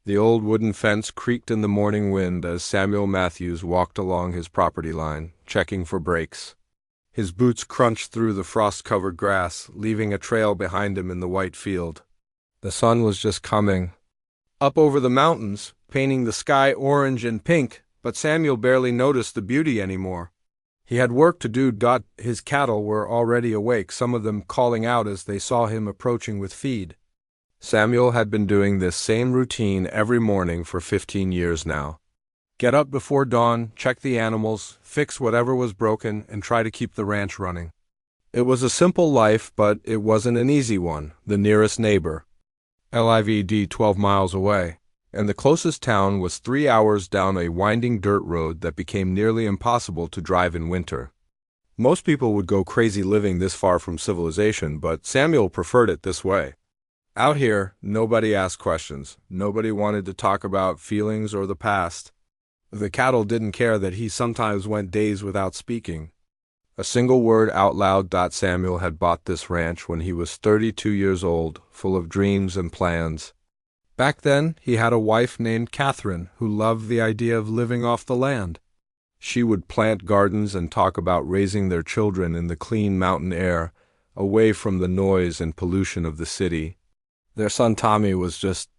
The old wooden fence creaked in the morning wind as Samuel Matthews walked along his property line, checking for breaks. His boots crunched through the frost-covered grass, leaving a trail behind him in the white field. The sun was just coming up over the mountains, painting the sky orange and pink, but Samuel barely noticed the beauty anymore. He had work to do. His cattle were already awake, some of them calling out as they saw him approaching with feed. Samuel had been doing this same routine every morning for 15 years now. Get up before dawn, check the animals, fix whatever was broken, and try to keep the ranch running. It was a simple life, but it wasn't an easy one. The nearest neighbor lived 12 miles away, and the closest town was 3 hours down a winding dirt road that became nearly impossible to drive in winter. Most people would go crazy living this far from civilization, but Samuel preferred it this way. Out here, nobody asked questions. Nobody wanted to talk about feelings or the past. The cattle didn't care that he sometimes went days without speaking a single word out loud. Samuel had bought this ranch when he was 32 years old, full of dreams and plans. Back then, he had a wife named Catherine who loved the idea of living off the land. She would plant gardens and talk about raising their children in the clean mountain air, away from the noise and pollution of the city. Their son Tommy was just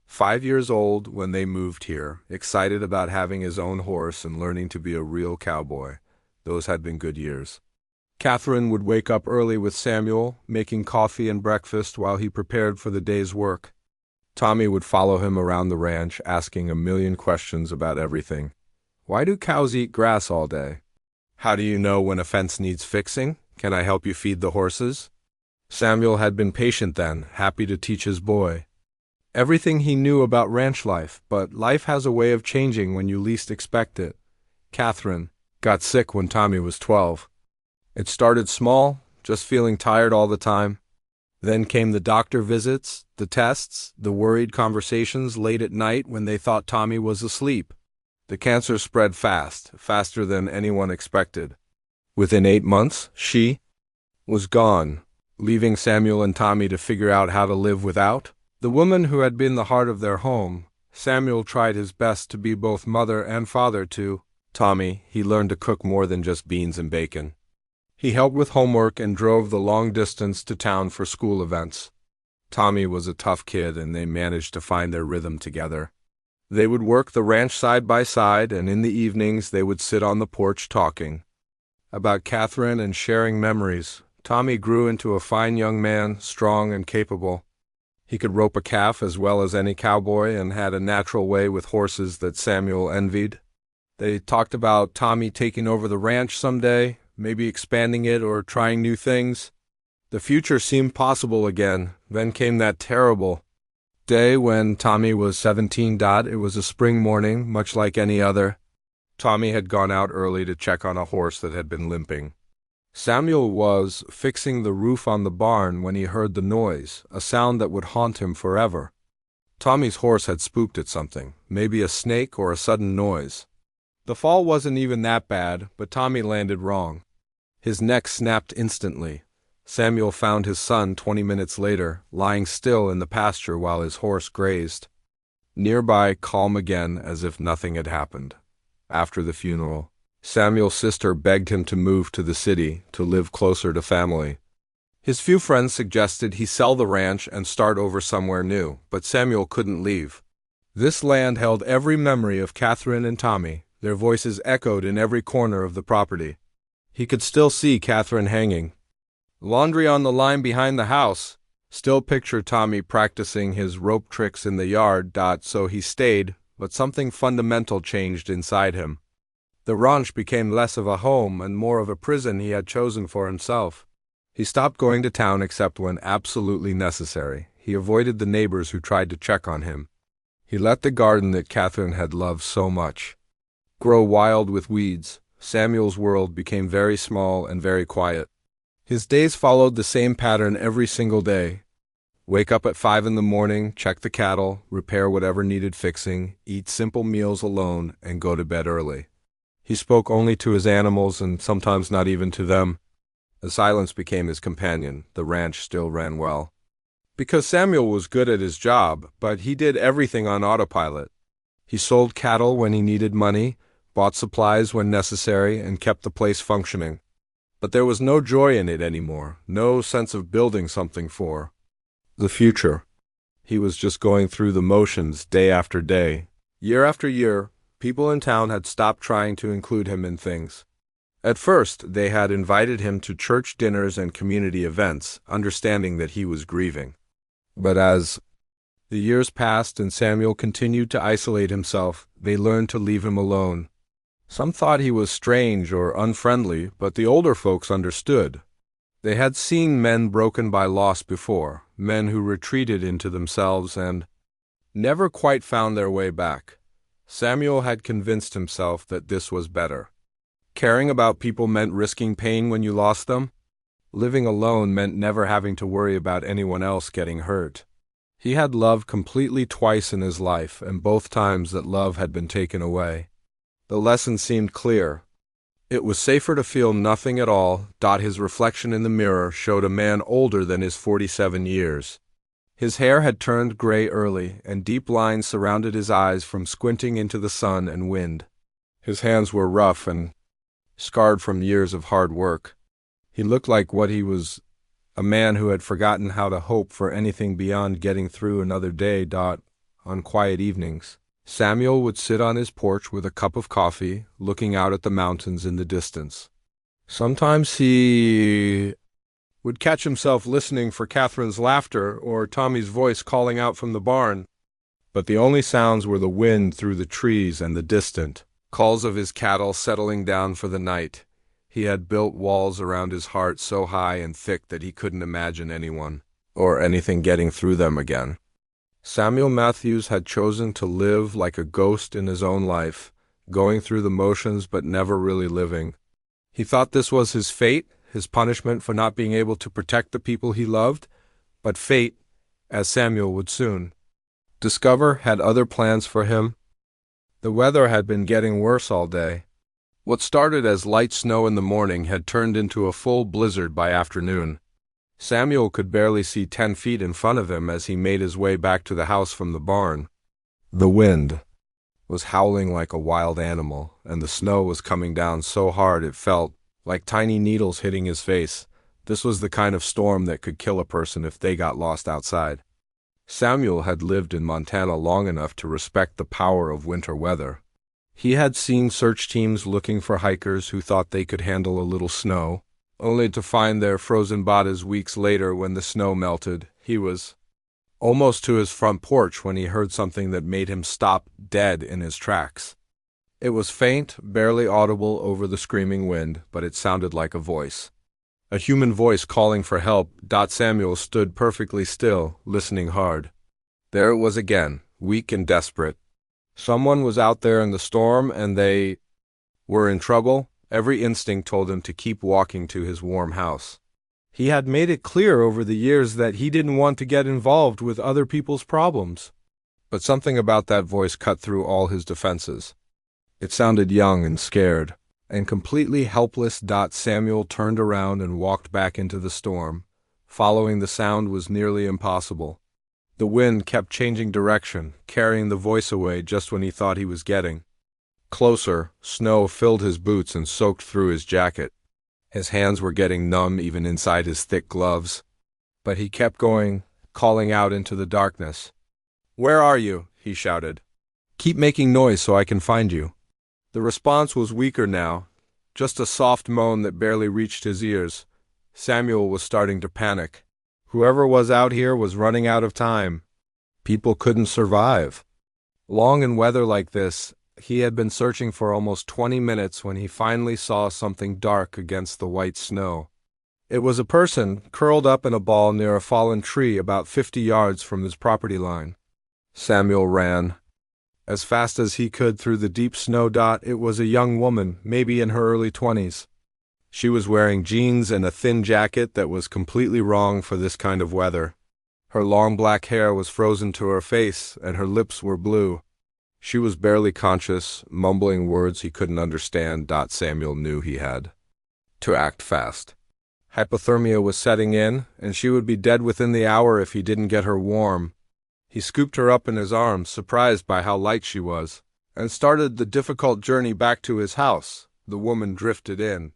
5 years old when they moved here, excited about having his own horse and learning to be a real cowboy. Those had been good years. Catherine would wake up early with Samuel, making coffee and breakfast while he prepared for the day's work. Tommy would follow him around the ranch, asking a million questions about everything. Why do cows eat grass all day? How do you know when a fence needs fixing? Can I help you feed the horses? Samuel had been patient then, happy to teach his boy everything he knew about ranch life, but life has a way of changing when you least expect it. Catherine got sick when Tommy was 12. It started small, just feeling tired all the time. Then came the doctor visits, the tests, the worried conversations late at night when they thought Tommy was asleep. The cancer spread fast, faster than anyone expected. Within 8 months, she was gone, leaving Samuel and Tommy to figure out how to live without the woman who had been the heart of their home. Samuel tried his best to be both mother and father to Tommy. He learned to cook more than just beans and bacon. He helped with homework and drove the long distance to town for school events. Tommy was a tough kid, and they managed to find their rhythm together. They would work the ranch side by side, and in the evenings they would sit on the porch talking about Catherine and sharing memories. Tommy grew into a fine young man, strong and capable. He could rope a calf as well as any cowboy and had a natural way with horses that Samuel envied. They talked about Tommy taking over the ranch someday, maybe expanding it or trying new things. The future seemed possible again. Then came that terrible day when Tommy was 17. It was a spring morning, much like any other. Tommy had gone out early to check on a horse that had been limping. Samuel was fixing the roof on the barn when he heard the noise, a sound that would haunt him forever. Tommy's horse had spooked at something, maybe a snake or a sudden noise. The fall wasn't even that bad, but Tommy landed wrong. His neck snapped instantly. Samuel found his son 20 minutes later, lying still in the pasture while his horse grazed. Nearby, calm again, as if nothing had happened. After the funeral, Samuel's sister begged him to move to the city, to live closer to family. His few friends suggested he sell the ranch and start over somewhere new, but Samuel couldn't leave. This land held every memory of Catherine and Tommy. Their voices echoed in every corner of the property. He could still see Catherine hanging laundry on the line behind the house. Still picture Tommy practicing his rope tricks in the yard. So he stayed, but something fundamental changed inside him. The ranch became less of a home and more of a prison he had chosen for himself. He stopped going to town except when absolutely necessary. He avoided the neighbors who tried to check on him. He let the garden that Catherine had loved so much grow wild with weeds. Samuel's world became very small and very quiet. His days followed the same pattern every single day. Wake up at 5 in the morning, check the cattle, repair whatever needed fixing, eat simple meals alone, and go to bed early. He spoke only to his animals and sometimes not even to them. The silence became his companion. The ranch still ran well. Because Samuel was good at his job, but he did everything on autopilot. He sold cattle when he needed money, bought supplies when necessary, and kept the place functioning. But there was no joy in it anymore, no sense of building something for the future. He was just going through the motions day after day. Year after year, people in town had stopped trying to include him in things. At first, they had invited him to church dinners and community events, understanding that he was grieving. But as the years passed and Samuel continued to isolate himself, they learned to leave him alone. Some thought he was strange or unfriendly, but the older folks understood. They had seen men broken by loss before, men who retreated into themselves and never quite found their way back. Samuel had convinced himself that this was better. Caring about people meant risking pain when you lost them. Living alone meant never having to worry about anyone else getting hurt. He had loved completely twice in his life, and both times that love had been taken away. The lesson seemed clear. It was safer to feel nothing at all. His reflection in the mirror showed a man older than his 47 years. His hair had turned gray early, and deep lines surrounded his eyes from squinting into the sun and wind. His hands were rough and scarred from years of hard work. He looked like what he was, a man who had forgotten how to hope for anything beyond getting through another day. On quiet evenings, Samuel would sit on his porch with a cup of coffee, looking out at the mountains in the distance. Sometimes he would catch himself listening for Catherine's laughter or Tommy's voice calling out from the barn. But the only sounds were the wind through the trees and the distant calls of his cattle settling down for the night. He had built walls around his heart so high and thick that he couldn't imagine anyone or anything getting through them again. Samuel Matthews had chosen to live like a ghost in his own life, going through the motions but never really living. He thought this was his fate, his punishment for not being able to protect the people he loved, but fate, as Samuel would soon discover, had other plans for him. The weather had been getting worse all day. What started as light snow in the morning had turned into a full blizzard by afternoon. Samuel could barely see 10 feet in front of him as he made his way back to the house from the barn. The wind was howling like a wild animal, and the snow was coming down so hard it felt like tiny needles hitting his face. This was the kind of storm that could kill a person if they got lost outside. Samuel had lived in Montana long enough to respect the power of winter weather. He had seen search teams looking for hikers who thought they could handle a little snow, only to find their frozen bodies weeks later when the snow melted. He was almost to his front porch when he heard something that made him stop dead in his tracks. It was faint, barely audible over the screaming wind, but it sounded like a voice. A human voice calling for help. Samuel stood perfectly still, listening hard. There it was again, weak and desperate. Someone was out there in the storm, and they were in trouble. Every instinct told him to keep walking to his warm house. He had made it clear over the years that he didn't want to get involved with other people's problems. But something about that voice cut through all his defenses. It sounded young and scared, and completely helpless. Samuel turned around and walked back into the storm. Following the sound was nearly impossible. The wind kept changing direction, carrying the voice away just when he thought he was getting closer. Snow filled his boots and soaked through his jacket. His hands were getting numb even inside his thick gloves. But he kept going, calling out into the darkness. "Where are you?" he shouted. "Keep making noise so I can find you." The response was weaker now, just a soft moan that barely reached his ears. Samuel was starting to panic. Whoever was out here was running out of time. People couldn't survive long in weather like this. He had been searching for almost 20 minutes when he finally saw something dark against the white snow. It was a person curled up in a ball near a fallen tree about 50 yards from his property line. Samuel ran as fast as he could through the deep snow. It was a young woman, maybe in her early 20s. She was wearing jeans and a thin jacket that was completely wrong for this kind of weather. Her long black hair was frozen to her face, and her lips were blue. She was barely conscious, mumbling words he couldn't understand. Samuel knew he had to act fast. Hypothermia was setting in, and she would be dead within the hour if he didn't get her warm. He scooped her up in his arms, surprised by how light she was, and started the difficult journey back to his house. The woman drifted in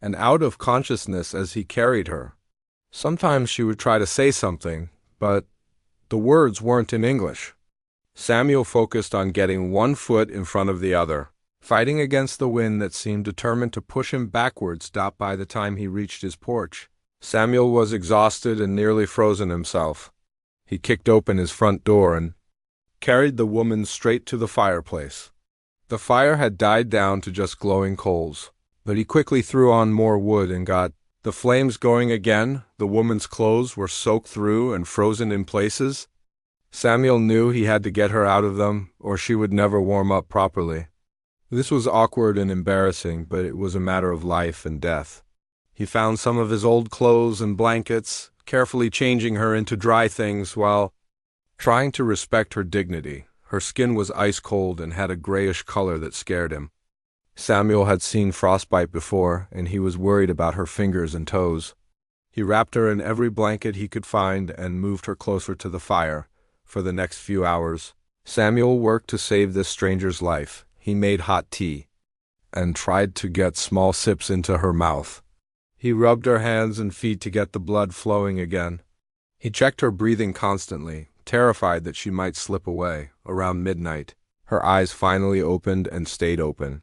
and out of consciousness as he carried her. Sometimes she would try to say something, but the words weren't in English. Samuel focused on getting one foot in front of the other, fighting against the wind that seemed determined to push him backwards. By the time he reached his porch, Samuel was exhausted and nearly frozen himself. He kicked open his front door and carried the woman straight to the fireplace. The fire had died down to just glowing coals, but he quickly threw on more wood and got the flames going again. The woman's clothes were soaked through and frozen in places. Samuel knew he had to get her out of them, or she would never warm up properly. This was awkward and embarrassing, but it was a matter of life and death. He found some of his old clothes and blankets, carefully changing her into dry things while trying to respect her dignity. Her skin was ice cold and had a grayish color that scared him. Samuel had seen frostbite before, and he was worried about her fingers and toes. He wrapped her in every blanket he could find and moved her closer to the fire. For the next few hours, Samuel worked to save this stranger's life. He made hot tea and tried to get small sips into her mouth. He rubbed her hands and feet to get the blood flowing again. He checked her breathing constantly, terrified that she might slip away. Around midnight, her eyes finally opened and stayed open.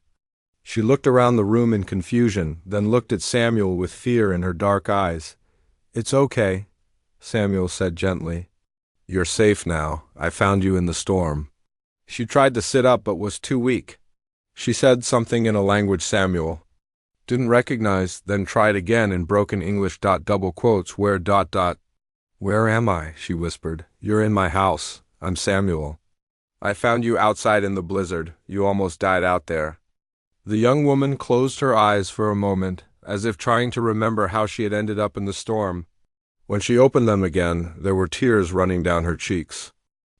She looked around the room in confusion, then looked at Samuel with fear in her dark eyes. "It's okay," Samuel said gently. "You're safe now. I found you in the storm." She tried to sit up but was too weak. She said something in a language Samuel didn't recognize, then tried again in broken English. Double quotes, "Where ... Where am I?" she whispered. "You're in my house. I'm Samuel. I found you outside in the blizzard. You almost died out there." The young woman closed her eyes for a moment, as if trying to remember how she had ended up in the storm. When she opened them again, there were tears running down her cheeks.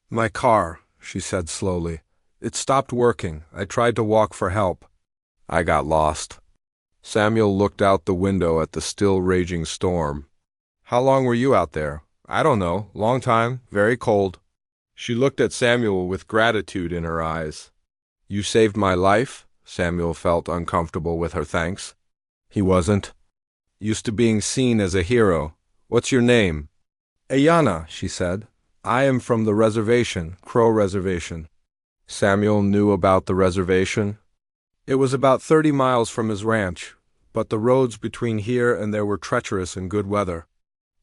"My car," she said slowly. "It stopped working. I tried to walk for help. I got lost." Samuel looked out the window at the still raging storm. "How long were you out there?" "I don't know. Long time. Very cold." She looked at Samuel with gratitude in her eyes. "You saved my life?" Samuel felt uncomfortable with her thanks. He wasn't used to being seen as a hero. "What's your name?" "Ayana," she said. "I am from the reservation, Crow Reservation." Samuel knew about the reservation. It was about 30 miles from his ranch, but the roads between here and there were treacherous in good weather.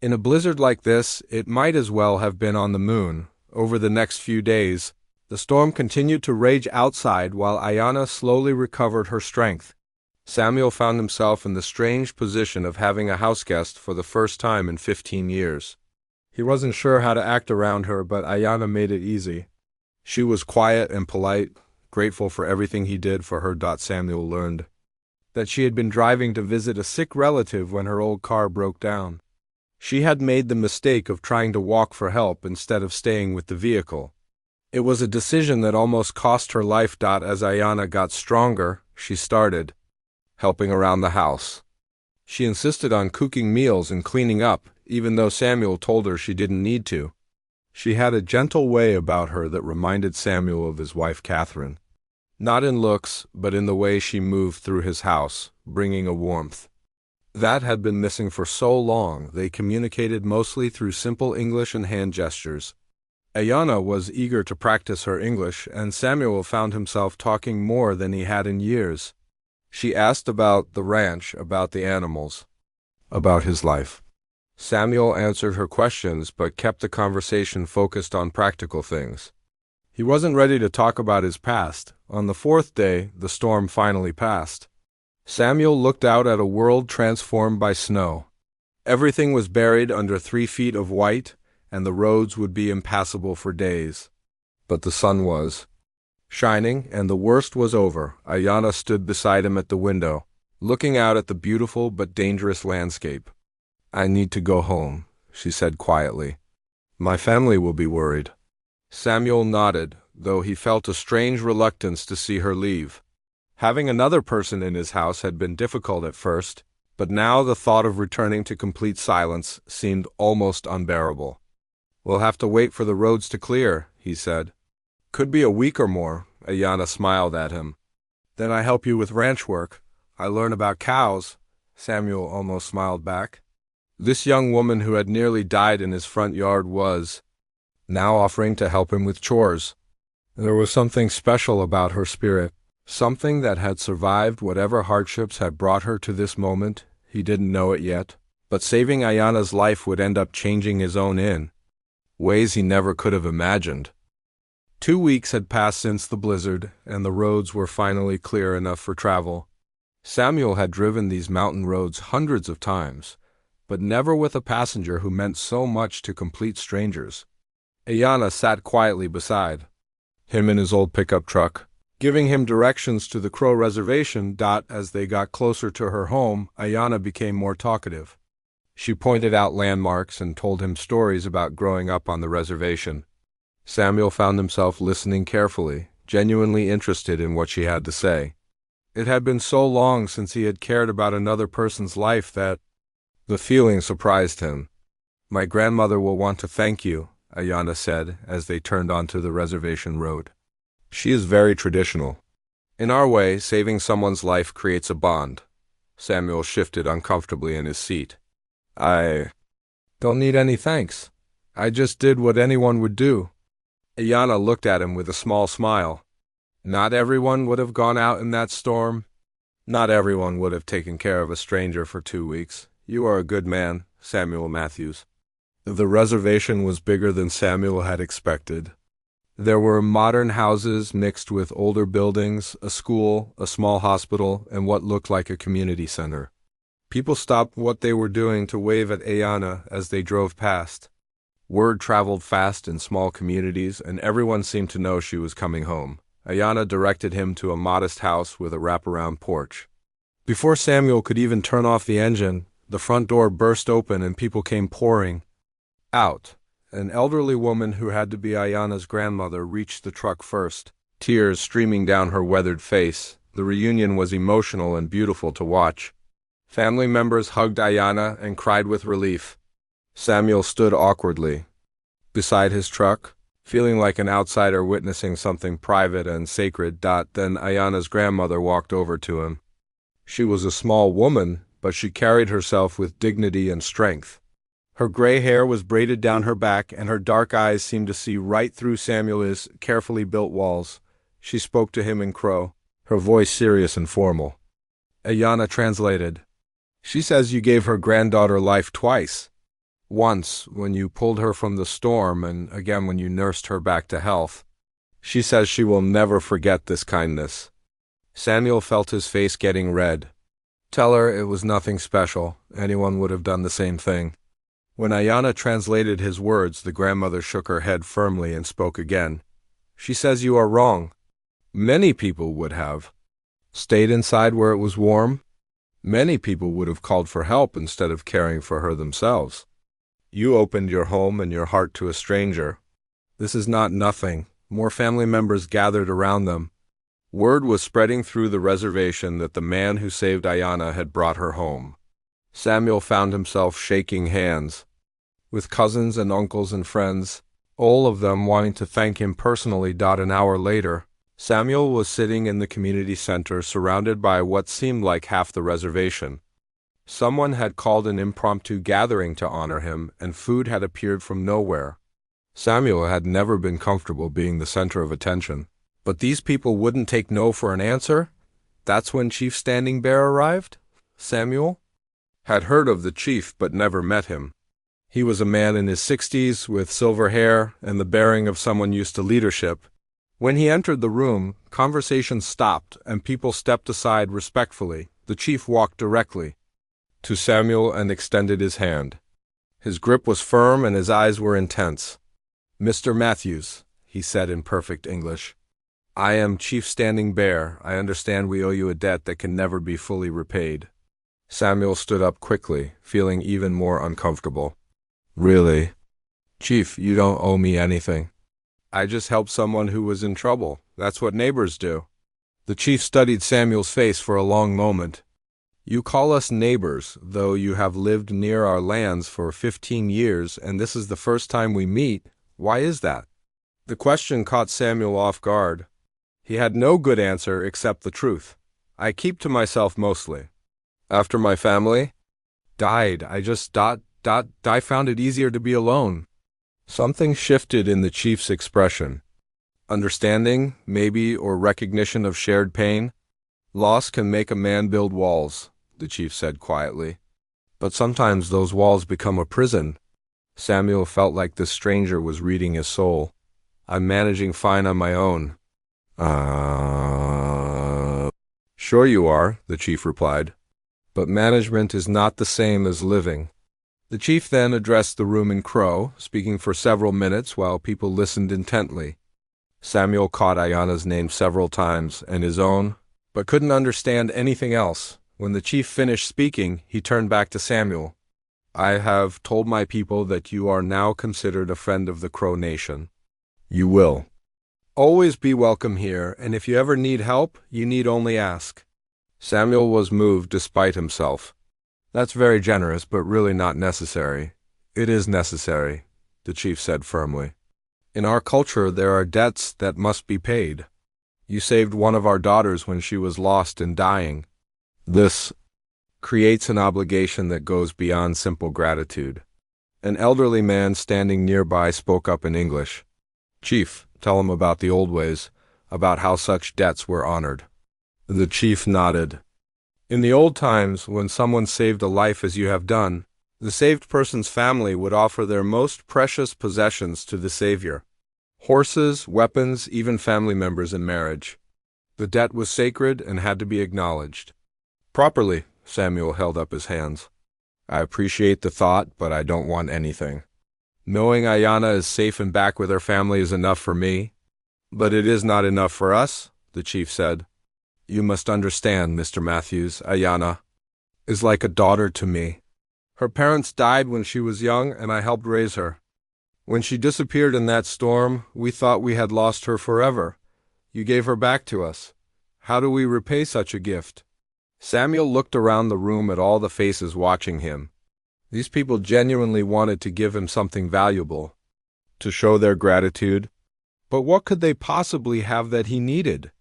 In a blizzard like this, it might as well have been on the moon. Over the next few days, the storm continued to rage outside while Ayana slowly recovered her strength. Samuel found himself in the strange position of having a houseguest for the first time in 15 years. He wasn't sure how to act around her, but Ayana made it easy. She was quiet and polite, grateful for everything he did for her. Samuel learned that she had been driving to visit a sick relative when her old car broke down. She had made the mistake of trying to walk for help instead of staying with the vehicle. It was a decision that almost cost her life. As Ayana got stronger, she started helping around the house. She insisted on cooking meals and cleaning up, even though Samuel told her she didn't need to. She had a gentle way about her that reminded Samuel of his wife Catherine. Not in looks, but in the way she moved through his house, bringing a warmth that had been missing for so long. They communicated mostly through simple English and hand gestures. Ayana was eager to practice her English, and Samuel found himself talking more than he had in years. She asked about the ranch, about the animals, about his life. Samuel answered her questions but kept the conversation focused on practical things. He wasn't ready to talk about his past. On the 4th day, the storm finally passed. Samuel looked out at a world transformed by snow. Everything was buried under 3 feet of white, and the roads would be impassable for days. But the sun was shining, and the worst was over. Ayana stood beside him at the window, looking out at the beautiful but dangerous landscape. "I need to go home," she said quietly. "My family will be worried." Samuel nodded, though he felt a strange reluctance to see her leave. Having another person in his house had been difficult at first. But now the thought of returning to complete silence seemed almost unbearable. "We'll have to wait for the roads to clear," he said. "Could be a week or more," Ayana smiled at him. "Then I help you with ranch work. I learn about cows," Samuel almost smiled back. This young woman who had nearly died in his front yard was now offering to help him with chores. There was something special about her spirit, something that had survived whatever hardships had brought her to this moment. He didn't know it yet, but saving Ayana's life would end up changing his own in ways he never could have imagined. 2 weeks had passed since the blizzard, and the roads were finally clear enough for travel. Samuel had driven these mountain roads hundreds of times, but never with a passenger who meant so much to complete strangers. Ayana sat quietly beside him in his old pickup truck, giving him directions to the Crow Reservation. As they got closer to her home, Ayana became more talkative. She pointed out landmarks and told him stories about growing up on the reservation. Samuel found himself listening carefully, genuinely interested in what she had to say. It had been so long since he had cared about another person's life that the feeling surprised him. "My grandmother will want to thank you," Ayana said as they turned onto the reservation road. "She is very traditional. In our way, saving someone's life creates a bond." Samuel shifted uncomfortably in his seat. "I don't need any thanks. I just did what anyone would do." Ayana looked at him with a small smile. "Not everyone would have gone out in that storm. Not everyone would have taken care of a stranger for 2 weeks. You are a good man, Samuel Matthews." The reservation was bigger than Samuel had expected. There were modern houses mixed with older buildings, a school, a small hospital, and what looked like a community center. People stopped what they were doing to wave at Ayana as they drove past. Word traveled fast in small communities, and everyone seemed to know she was coming home. Ayana directed him to a modest house with a wraparound porch. Before Samuel could even turn off the engine, the front door burst open and people came pouring out. An elderly woman who had to be Ayana's grandmother reached the truck first, tears streaming down her weathered face. The reunion was emotional and beautiful to watch. Family members hugged Ayana and cried with relief. Samuel stood awkwardly beside his truck, feeling like an outsider witnessing something private and sacred. Then Ayana's grandmother walked over to him. She was a small woman, but she carried herself with dignity and strength. Her gray hair was braided down her back, and her dark eyes seemed to see right through Samuel's carefully built walls. She spoke to him in Crow, her voice serious and formal. Ayana translated. "She says you gave her granddaughter life twice. Once, when you pulled her from the storm, and again when you nursed her back to health. She says she will never forget this kindness." Samuel felt his face getting red. "Tell her it was nothing special. Anyone would have done the same thing." When Ayana translated his words, the grandmother shook her head firmly and spoke again. "She says you are wrong. Many people would have stayed inside where it was warm. Many people would have called for help instead of caring for her themselves. You opened your home and your heart to a stranger. This is not nothing." More family members gathered around them. Word was spreading through the reservation that the man who saved Ayana had brought her home. Samuel found himself shaking hands with cousins and uncles and friends, all of them wanting to thank him personally. An hour later, Samuel was sitting in the community center surrounded by what seemed like half the reservation. Someone had called an impromptu gathering to honor him, and food had appeared from nowhere. Samuel had never been comfortable being the center of attention. But these people wouldn't take no for an answer? That's when Chief Standing Bear arrived? Samuel had heard of the chief but never met him. He was a man in his 60s with silver hair and the bearing of someone used to leadership. When he entered the room, conversation stopped and people stepped aside respectfully. The chief walked directly to Samuel and extended his hand. His grip was firm and his eyes were intense. "Mr. Matthews," he said in perfect English, "I am Chief Standing Bear. I understand we owe you a debt that can never be fully repaid." Samuel stood up quickly, feeling even more uncomfortable. "Really? Chief, you don't owe me anything. I just helped someone who was in trouble. That's what neighbors do." The chief studied Samuel's face for a long moment. You call us neighbors, though you have lived near our lands for 15 years, and this is the first time we meet. Why is that? The question caught Samuel off guard. He had no good answer except the truth. I keep to myself mostly. After my family died, I found it easier to be alone. Something shifted in the chief's expression. Understanding, maybe, or recognition of shared pain. Loss can make a man build walls, the chief said quietly. But sometimes those walls become a prison. Samuel felt like this stranger was reading his soul. I'm managing fine on my own. Sure you are, the chief replied. But management is not the same as living. The chief then addressed the room in Crow, speaking for several minutes while people listened intently. Samuel caught Ayana's name several times, and his own, but couldn't understand anything else. When the chief finished speaking, he turned back to Samuel. I have told my people that you are now considered a friend of the Crow Nation. You will always be welcome here, and if you ever need help, you need only ask. Samuel was moved despite himself. That's very generous, but really not necessary. It is necessary, the chief said firmly. In our culture, there are debts that must be paid. You saved one of our daughters when she was lost and dying. This creates an obligation that goes beyond simple gratitude. An elderly man standing nearby spoke up in English. Chief, tell him about the old ways, about how such debts were honored. The chief nodded. In the old times, when someone saved a life as you have done, the saved person's family would offer their most precious possessions to the savior. Horses, weapons, even family members in marriage. The debt was sacred and had to be acknowledged. Properly, Samuel held up his hands. I appreciate the thought, but I don't want anything. Knowing Ayana is safe and back with her family is enough for me. But it is not enough for us, the chief said. You must understand, Mr. Matthews, Ayana is like a daughter to me. Her parents died when she was young, and I helped raise her. When she disappeared in that storm, we thought we had lost her forever. You gave her back to us. How do we repay such a gift? Samuel looked around the room at all the faces watching him. These people genuinely wanted to give him something valuable, to show their gratitude. But what could they possibly have that he needed?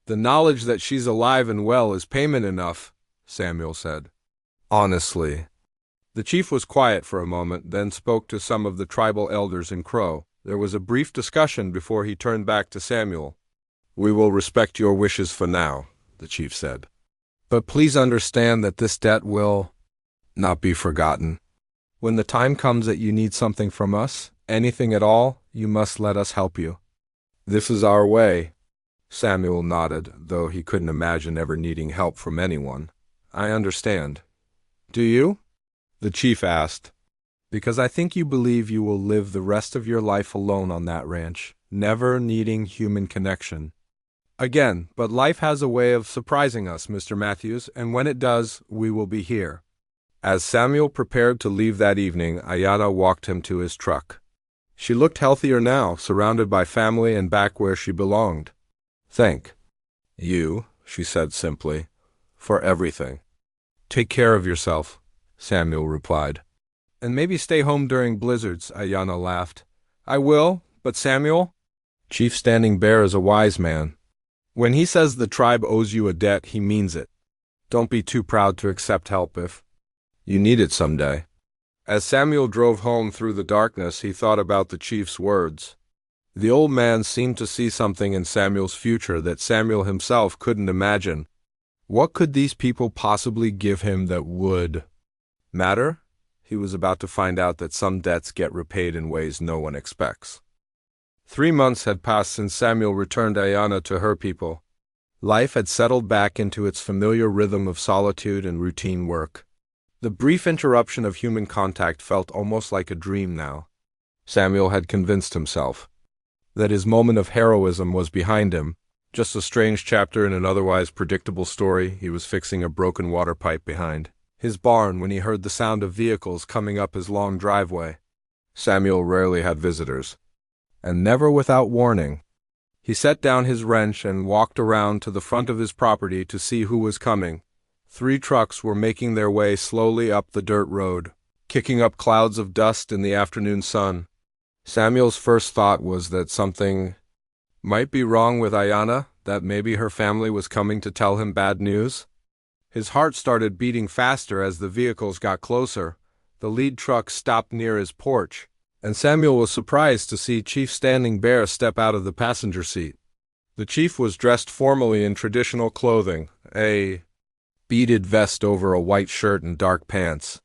The knowledge that she's alive and well is payment enough, Samuel said. Honestly. The chief was quiet for a moment, then spoke to some of the tribal elders in Crow. There was a brief discussion before he turned back to Samuel. We will respect your wishes for now, the chief said. But please understand that this debt will not be forgotten. When the time comes that you need something from us, anything at all, you must let us help you. This is our way. Samuel nodded, though he couldn't imagine ever needing help from anyone. I understand. Do you? The chief asked. Because I think you believe you will live the rest of your life alone on that ranch, never needing human connection. Again, but life has a way of surprising us, Mr. Matthews, and when it does, we will be here. As Samuel prepared to leave that evening, Ayana walked him to his truck. She looked healthier now, surrounded by family and back where she belonged. Thank you, she said simply, for everything. Take care of yourself, Samuel replied. And maybe stay home during blizzards, Ayana laughed. I will, but Samuel? Chief Standing Bear is a wise man. When he says the tribe owes you a debt, he means it. Don't be too proud to accept help if you need it someday. As Samuel drove home through the darkness, he thought about the chief's words. The old man seemed to see something in Samuel's future that Samuel himself couldn't imagine. What could these people possibly give him that would matter? He was about to find out that some debts get repaid in ways no one expects. 3 months had passed since Samuel returned Ayana to her people. Life had settled back into its familiar rhythm of solitude and routine work. The brief interruption of human contact felt almost like a dream now. Samuel had convinced himself that his moment of heroism was behind him, just a strange chapter in an otherwise predictable story he was fixing a broken water pipe behind his barn when he heard the sound of vehicles coming up his long driveway. Samuel rarely had visitors, and never without warning. He set down his wrench and walked around to the front of his property to see who was coming. 3 trucks were making their way slowly up the dirt road, kicking up clouds of dust in the afternoon sun. Samuel's first thought was that something might be wrong with Ayanna, that maybe her family was coming to tell him bad news. His heart started beating faster as the vehicles got closer. The lead truck stopped near his porch, and Samuel was surprised to see Chief Standing Bear step out of the passenger seat. The chief was dressed formally in traditional clothing, a beaded vest over a white shirt and dark pants.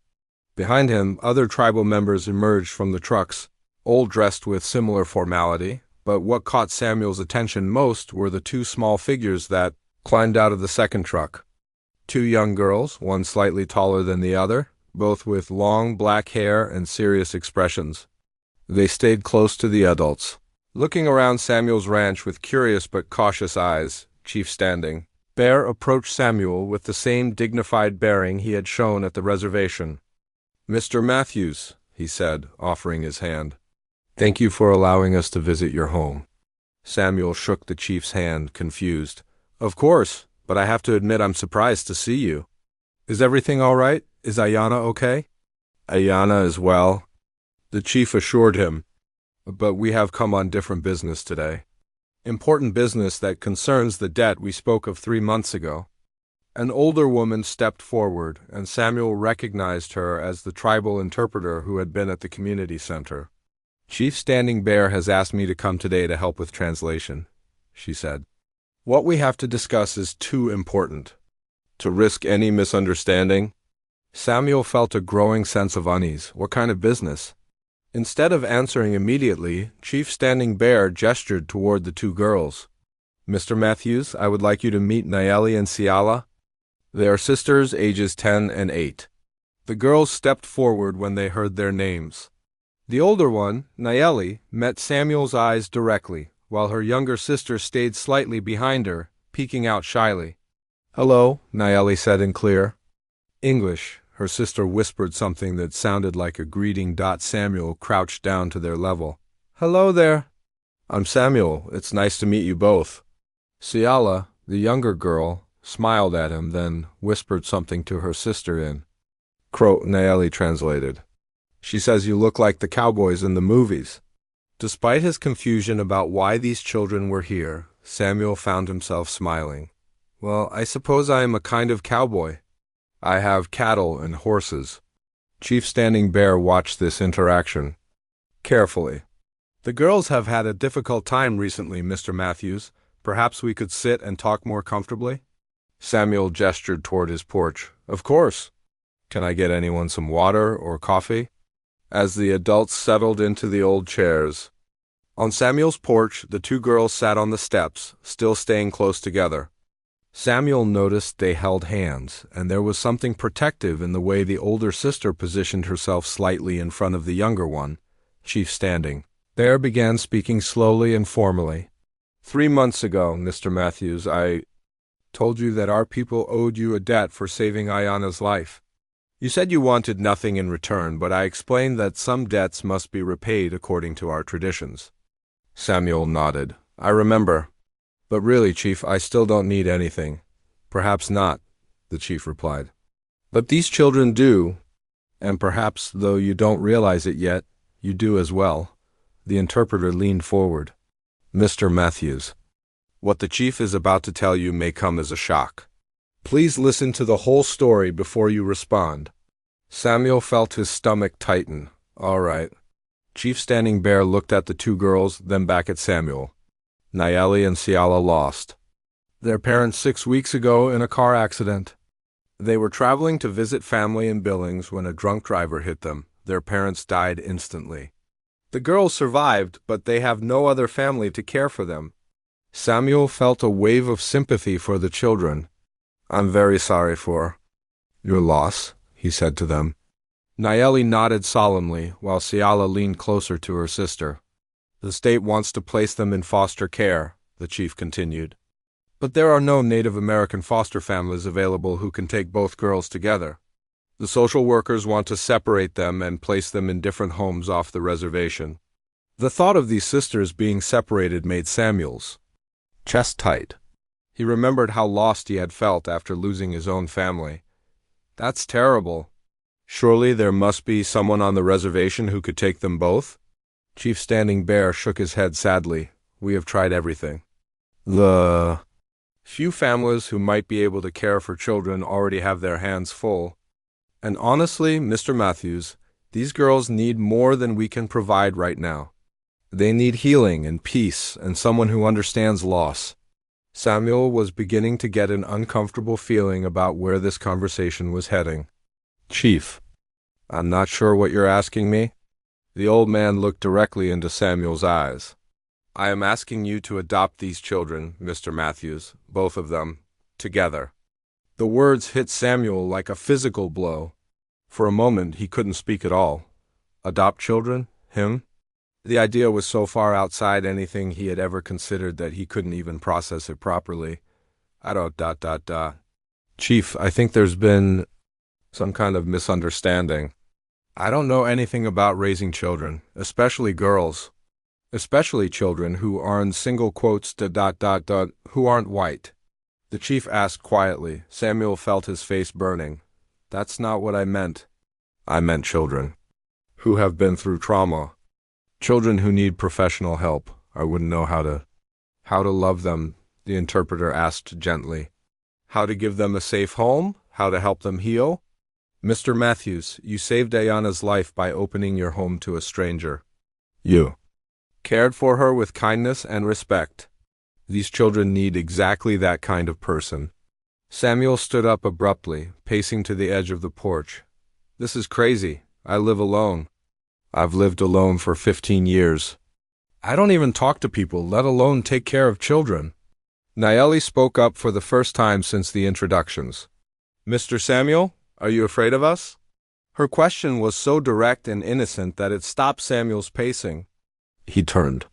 Behind him, other tribal members emerged from the trucks, all dressed with similar formality, but what caught Samuel's attention most were the 2 small figures that climbed out of the second truck. 2 young girls, one slightly taller than the other, both with long black hair and serious expressions. They stayed close to the adults. Looking around Samuel's ranch with curious but cautious eyes, Chief Standing Bear approached Samuel with the same dignified bearing he had shown at the reservation. "Mr. Matthews," he said, offering his hand. "Thank you for allowing us to visit your home." Samuel shook the chief's hand, confused. "Of course, but I have to admit I'm surprised to see you. Is everything all right? Is Ayanna okay?" "Ayanna is well," the chief assured him. "But we have come on different business today. Important business that concerns the debt we spoke of 3 months ago." An older woman stepped forward, and Samuel recognized her as the tribal interpreter who had been at the community center. "Chief Standing Bear has asked me to come today to help with translation," she said. "What we have to discuss is too important to risk any misunderstanding." Samuel felt a growing sense of unease. What kind of business? Instead of answering immediately, Chief Standing Bear gestured toward the 2 girls. "Mr. Matthews, I would like you to meet Nayeli and Ciala. They are sisters, ages 10 and 8. The girls stepped forward when they heard their names. The older one, Nayeli, met Samuel's eyes directly, while her younger sister stayed slightly behind her, peeking out shyly. "Hello," Nayeli said in clear English. Her sister whispered something that sounded like a greeting. Samuel crouched down to their level. "Hello there." "I'm Samuel. It's nice to meet you both." Ciala, the younger girl, smiled at him, then whispered something to her sister in Croat. Nayeli translated. "She says you look like the cowboys in the movies." Despite his confusion about why these children were here, Samuel found himself smiling. "Well, I suppose I am a kind of cowboy. I have cattle and horses." Chief Standing Bear watched this interaction carefully. "The girls have had a difficult time recently, Mr. Matthews. Perhaps we could sit and talk more comfortably?" Samuel gestured toward his porch. "Of course. Can I get anyone some water or coffee?" As the adults settled into the old chairs. On Samuel's porch, the 2 girls sat on the steps, still staying close together. Samuel noticed they held hands, and there was something protective in the way the older sister positioned herself slightly in front of the younger one, Chief Standing Bear began speaking slowly and formally. 3 months ago, Mr. Matthews, I told you that our people owed you a debt for saving Ayanna's life. You said you wanted nothing in return, but I explained that some debts must be repaid according to our traditions." Samuel nodded. "I remember. But really, Chief, I still don't need anything." "Perhaps not," the chief replied. "But these children do, and perhaps, though you don't realize it yet, you do as well." The interpreter leaned forward. "Mr. Matthews, what the chief is about to tell you may come as a shock. Please listen to the whole story before you respond." Samuel felt his stomach tighten. "All right." Chief Standing Bear looked at the 2 girls, then back at Samuel. "Nayeli and Ciala lost their parents 6 weeks ago in a car accident. They were traveling to visit family in Billings when a drunk driver hit them. Their parents died instantly. The girls survived, but they have no other family to care for them." Samuel felt a wave of sympathy for the children. "I'm very sorry for your loss," he said to them. Nayeli nodded solemnly, while Ciala leaned closer to her sister. "The state wants to place them in foster care," the chief continued. "But there are no Native American foster families available who can take both girls together. The social workers want to separate them and place them in different homes off the reservation." The thought of these sisters being separated made Samuel's chest tight. He remembered how lost he had felt after losing his own family. That's terrible. Surely there must be someone on the reservation who could take them both? Chief Standing Bear shook his head sadly. We have tried everything. The few families who might be able to care for children already have their hands full. And honestly, Mr. Matthews, these girls need more than we can provide right now. They need healing and peace and someone who understands loss. Samuel was beginning to get an uncomfortable feeling about where this conversation was heading. Chief, I'm not sure what you're asking me. The old man looked directly into Samuel's eyes. I am asking you to adopt these children, Mr. Matthews, both of them, together. The words hit Samuel like a physical blow. For a moment, he couldn't speak at all. Adopt children? Him? The idea was so far outside anything he had ever considered that he couldn't even process it properly. Chief, I think there's been some kind of misunderstanding. I don't know anything about raising children, especially girls. Especially children who aren't who aren't white. The chief asked quietly. Samuel felt his face burning. That's not what I meant. I meant children who have been through trauma. Children who need professional help. I wouldn't know how to love them, the interpreter asked gently. How to give them a safe home? How to help them heal? Mr. Matthews, you saved Diana's life by opening your home to a stranger. You cared for her with kindness and respect. These children need exactly that kind of person. Samuel stood up abruptly, pacing to the edge of the porch. This is crazy. I live alone. I've lived alone for 15 years. I don't even talk to people, let alone take care of children. Nayeli spoke up for the first time since the introductions. Mr. Samuel, are you afraid of us? Her question was so direct and innocent that it stopped Samuel's pacing. He turned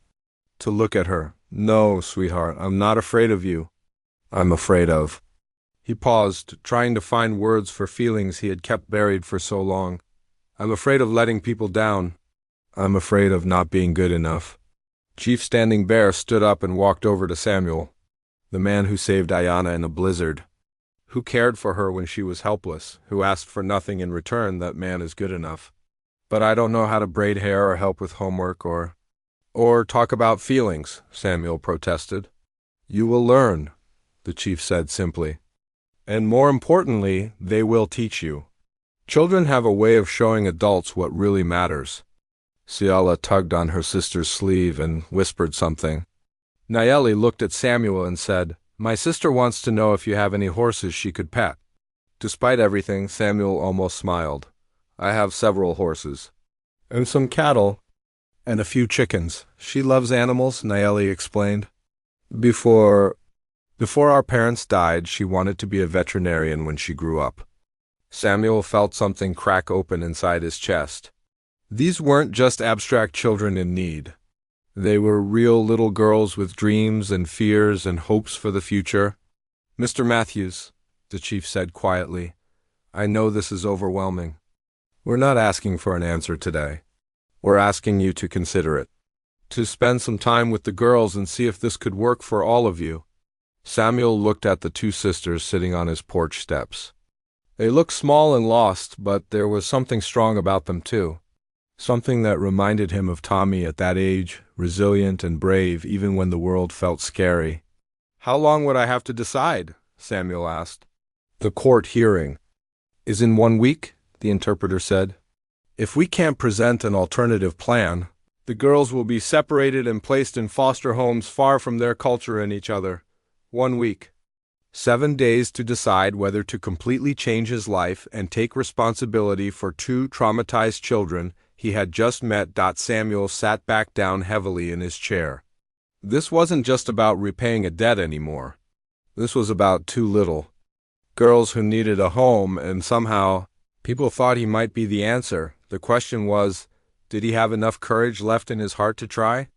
to look at her. No, sweetheart, I'm not afraid of you. I'm afraid of. He paused, trying to find words for feelings he had kept buried for so long. I'm afraid of letting people down. I'm afraid of not being good enough. Chief Standing Bear stood up and walked over to Samuel, the man who saved Diana in a blizzard. Who cared for her when she was helpless, who asked for nothing in return. That man is good enough. But I don't know how to braid hair or help with homework or talk about feelings, Samuel protested. You will learn, the chief said simply. And more importantly, they will teach you. Children have a way of showing adults what really matters. Ciala tugged on her sister's sleeve and whispered something. Nayeli looked at Samuel and said, My sister wants to know if you have any horses she could pet. Despite everything, Samuel almost smiled. I have several horses. And some cattle. And a few chickens. She loves animals, Nayeli explained. Before our parents died, she wanted to be a veterinarian when she grew up. Samuel felt something crack open inside his chest. These weren't just abstract children in need. They were real little girls with dreams and fears and hopes for the future. Mr. Matthews, the chief said quietly, I know this is overwhelming. We're not asking for an answer today. We're asking you to consider it. To spend some time with the girls and see if this could work for all of you. Samuel looked at the two sisters sitting on his porch steps. They looked small and lost, but there was something strong about them too. Something that reminded him of Tommy at that age, resilient and brave even when the world felt scary. How long would I have to decide? Samuel asked. The court hearing is in 1 week, the interpreter said. If we can't present an alternative plan, the girls will be separated and placed in foster homes far from their culture and each other. 1 week. 7 days to decide whether to completely change his life and take responsibility for 2 traumatized children he had just met. Samuel sat back down heavily in his chair. This wasn't just about repaying a debt anymore. This was about too little. Girls who needed a home, and somehow people thought he might be the answer. The question was, did he have enough courage left in his heart to try?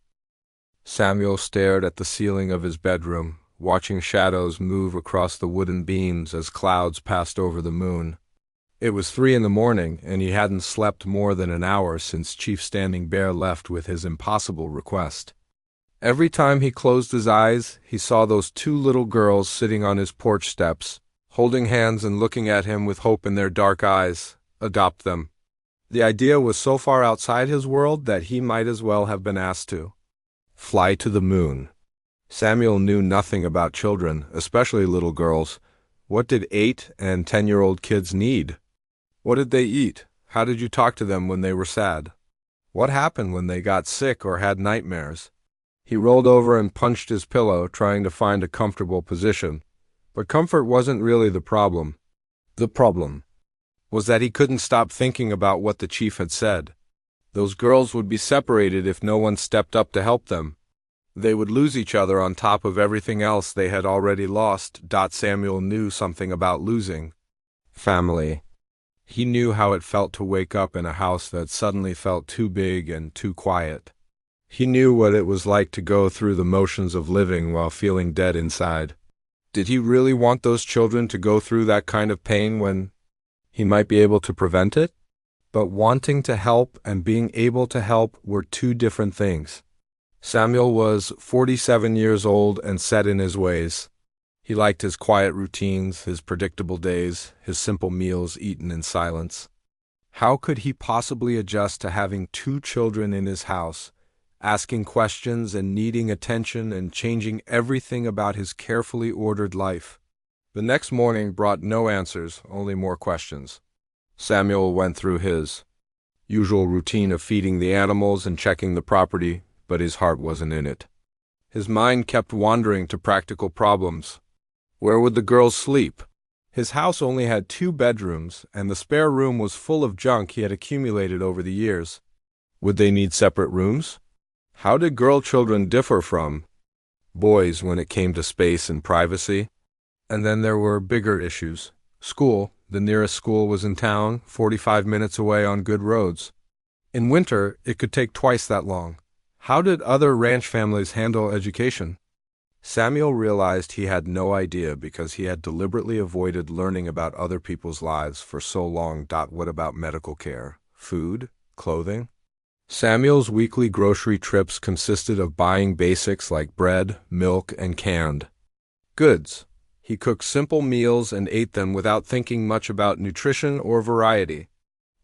Samuel stared at the ceiling of his bedroom, watching shadows move across the wooden beams as clouds passed over the moon. It was 3 a.m, and he hadn't slept more than an hour since Chief Standing Bear left with his impossible request. Every time he closed his eyes, he saw those two little girls sitting on his porch steps, holding hands and looking at him with hope in their dark eyes. Adopt them. The idea was so far outside his world that he might as well have been asked to. Fly to the moon. Samuel knew nothing about children, especially little girls. What did 8- and 10-year-old kids need? What did they eat? How did you talk to them when they were sad? What happened when they got sick or had nightmares? He rolled over and punched his pillow, trying to find a comfortable position. But comfort wasn't really the problem. The problem was that he couldn't stop thinking about what the chief had said. Those girls would be separated if no one stepped up to help them. They would lose each other on top of everything else they had already lost. Samuel knew something about losing. Family. He knew how it felt to wake up in a house that suddenly felt too big and too quiet. He knew what it was like to go through the motions of living while feeling dead inside. Did he really want those children to go through that kind of pain when he might be able to prevent it? But wanting to help and being able to help were two different things. Samuel was 47 years old and set in his ways. He liked his quiet routines, his predictable days, his simple meals eaten in silence. How could he possibly adjust to having two children in his house, asking questions and needing attention and changing everything about his carefully ordered life? The next morning brought no answers, only more questions. Samuel went through his usual routine of feeding the animals and checking the property, but his heart wasn't in it. His mind kept wandering to practical problems. Where would the girls sleep? His house only had 2 bedrooms, and the spare room was full of junk he had accumulated over the years. Would they need separate rooms? How did girl children differ from boys when it came to space and privacy? And then there were bigger issues. School. The nearest school was in town, 45 minutes away on good roads. In winter, it could take twice that long. How did other ranch families handle education? Samuel realized he had no idea because he had deliberately avoided learning about other people's lives for so long. What about medical care, food, clothing? Samuel's weekly grocery trips consisted of buying basics like bread, milk, and canned goods. He cooked simple meals and ate them without thinking much about nutrition or variety.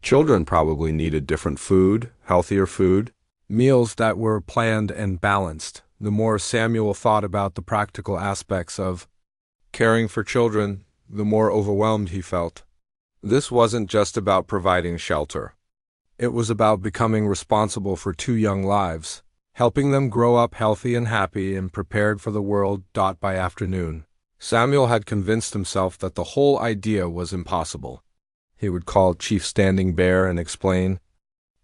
Children probably needed different food, healthier food, meals that were planned and balanced. The more Samuel thought about the practical aspects of caring for children, the more overwhelmed he felt. This wasn't just about providing shelter. It was about becoming responsible for 2 young lives, helping them grow up healthy and happy and prepared for the world. By afternoon, Samuel had convinced himself that the whole idea was impossible. He would call Chief Standing Bear and explain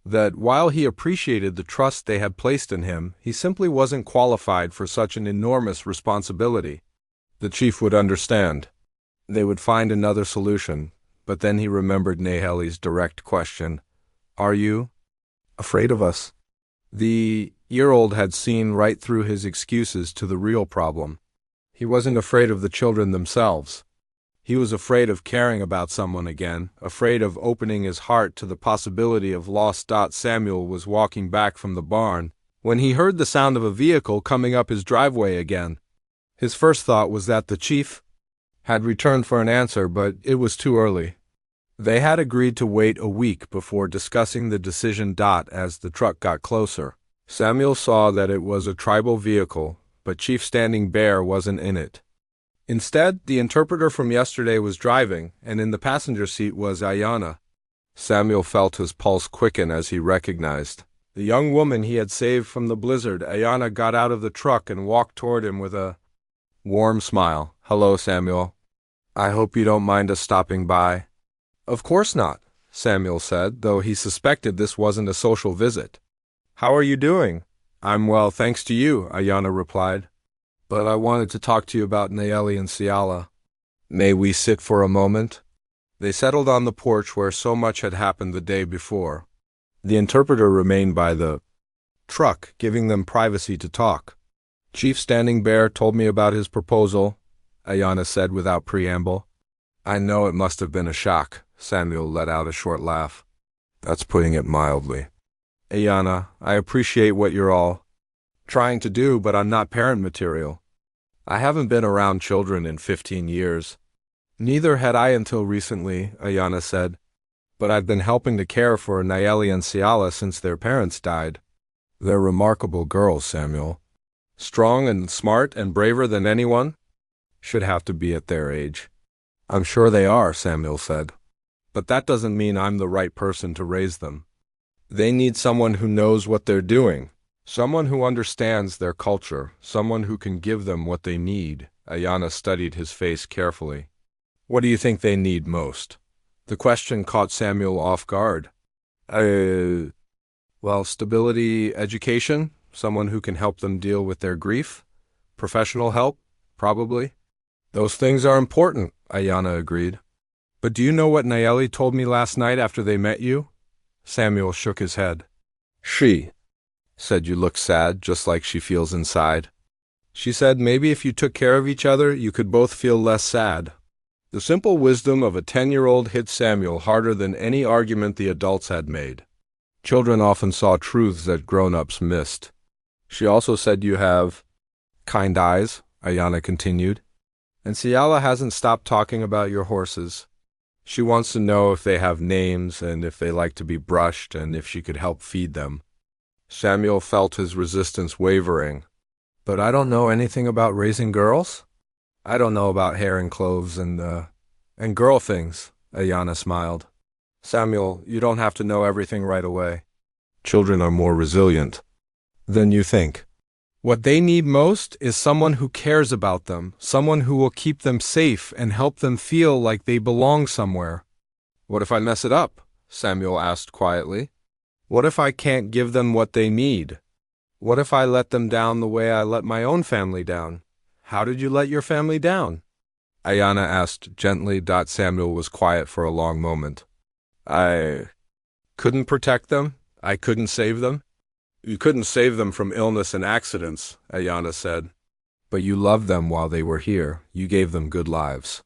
that while he appreciated the trust they had placed in him, he simply wasn't qualified for such an enormous responsibility. The chief would understand. They would find another solution, but then he remembered Naheli's direct question, "Are you afraid of us?" The year-old had seen right through his excuses to the real problem. He wasn't afraid of the children themselves. He was afraid of caring about someone again, afraid of opening his heart to the possibility of loss. Samuel was walking back from the barn when he heard the sound of a vehicle coming up his driveway again. His first thought was that the chief had returned for an answer, but it was too early. They had agreed to wait a week before discussing the decision. As the truck got closer, Samuel saw that it was a tribal vehicle, but Chief Standing Bear wasn't in it. Instead, the interpreter from yesterday was driving, and in the passenger seat was Ayanna. Samuel felt his pulse quicken as he recognized the young woman he had saved from the blizzard. Ayanna got out of the truck and walked toward him with a warm smile. "Hello, Samuel. I hope you don't mind us stopping by." "Of course not," Samuel said, though he suspected this wasn't a social visit. "How are you doing?" "I'm well, thanks to you," Ayanna replied. "But I wanted to talk to you about Naheli and Ciala." "May we sit for a moment?" They settled on the porch where so much had happened the day before. The interpreter remained by the truck, giving them privacy to talk. "Chief Standing Bear told me about his proposal," Ayanna said without preamble. "I know it must have been a shock." Samuel let out a short laugh. "That's putting it mildly." "Ayanna, I appreciate what you're all trying to do, but I'm not parent material. I haven't been around children in 15 years. Neither had I until recently, Ayana said. But I've been helping to care for Nayeli and Ciala since their parents died. They're remarkable girls, Samuel. Strong and smart and braver than anyone. Should have to be at their age. I'm sure they are, Samuel said. But that doesn't mean I'm the right person to raise them. They need someone who knows what they're doing. Someone who understands their culture. Someone who can give them what they need. Ayana studied his face carefully. What do you think they need most? The question caught Samuel off guard. Well, stability, education, someone who can help them deal with their grief, professional help, probably. Those things are important, Ayana agreed. But do you know what Nayeli told me last night after they met you? Samuel shook his head. She said you look sad, just like she feels inside. She said maybe if you took care of each other, you could both feel less sad. The simple wisdom of a 10-year-old hit Samuel harder than any argument the adults had made. Children often saw truths that grown-ups missed. She also said you have kind eyes, Ayana continued. And Ciala hasn't stopped talking about your horses. She wants to know if they have names and if they like to be brushed and if she could help feed them. Samuel felt his resistance wavering. But I don't know anything about raising girls? I don't know about hair and clothes and girl things, Ayana smiled. Samuel, you don't have to know everything right away. Children are more resilient than you think. What they need most is someone who cares about them, someone who will keep them safe and help them feel like they belong somewhere. What if I mess it up? Samuel asked quietly. What if I can't give them what they need? What if I let them down the way I let my own family down? How did you let your family down? Ayana asked gently. Samuel was quiet for a long moment. I couldn't protect them. I couldn't save them. You couldn't save them from illness and accidents, Ayana said. But you loved them while they were here. You gave them good lives.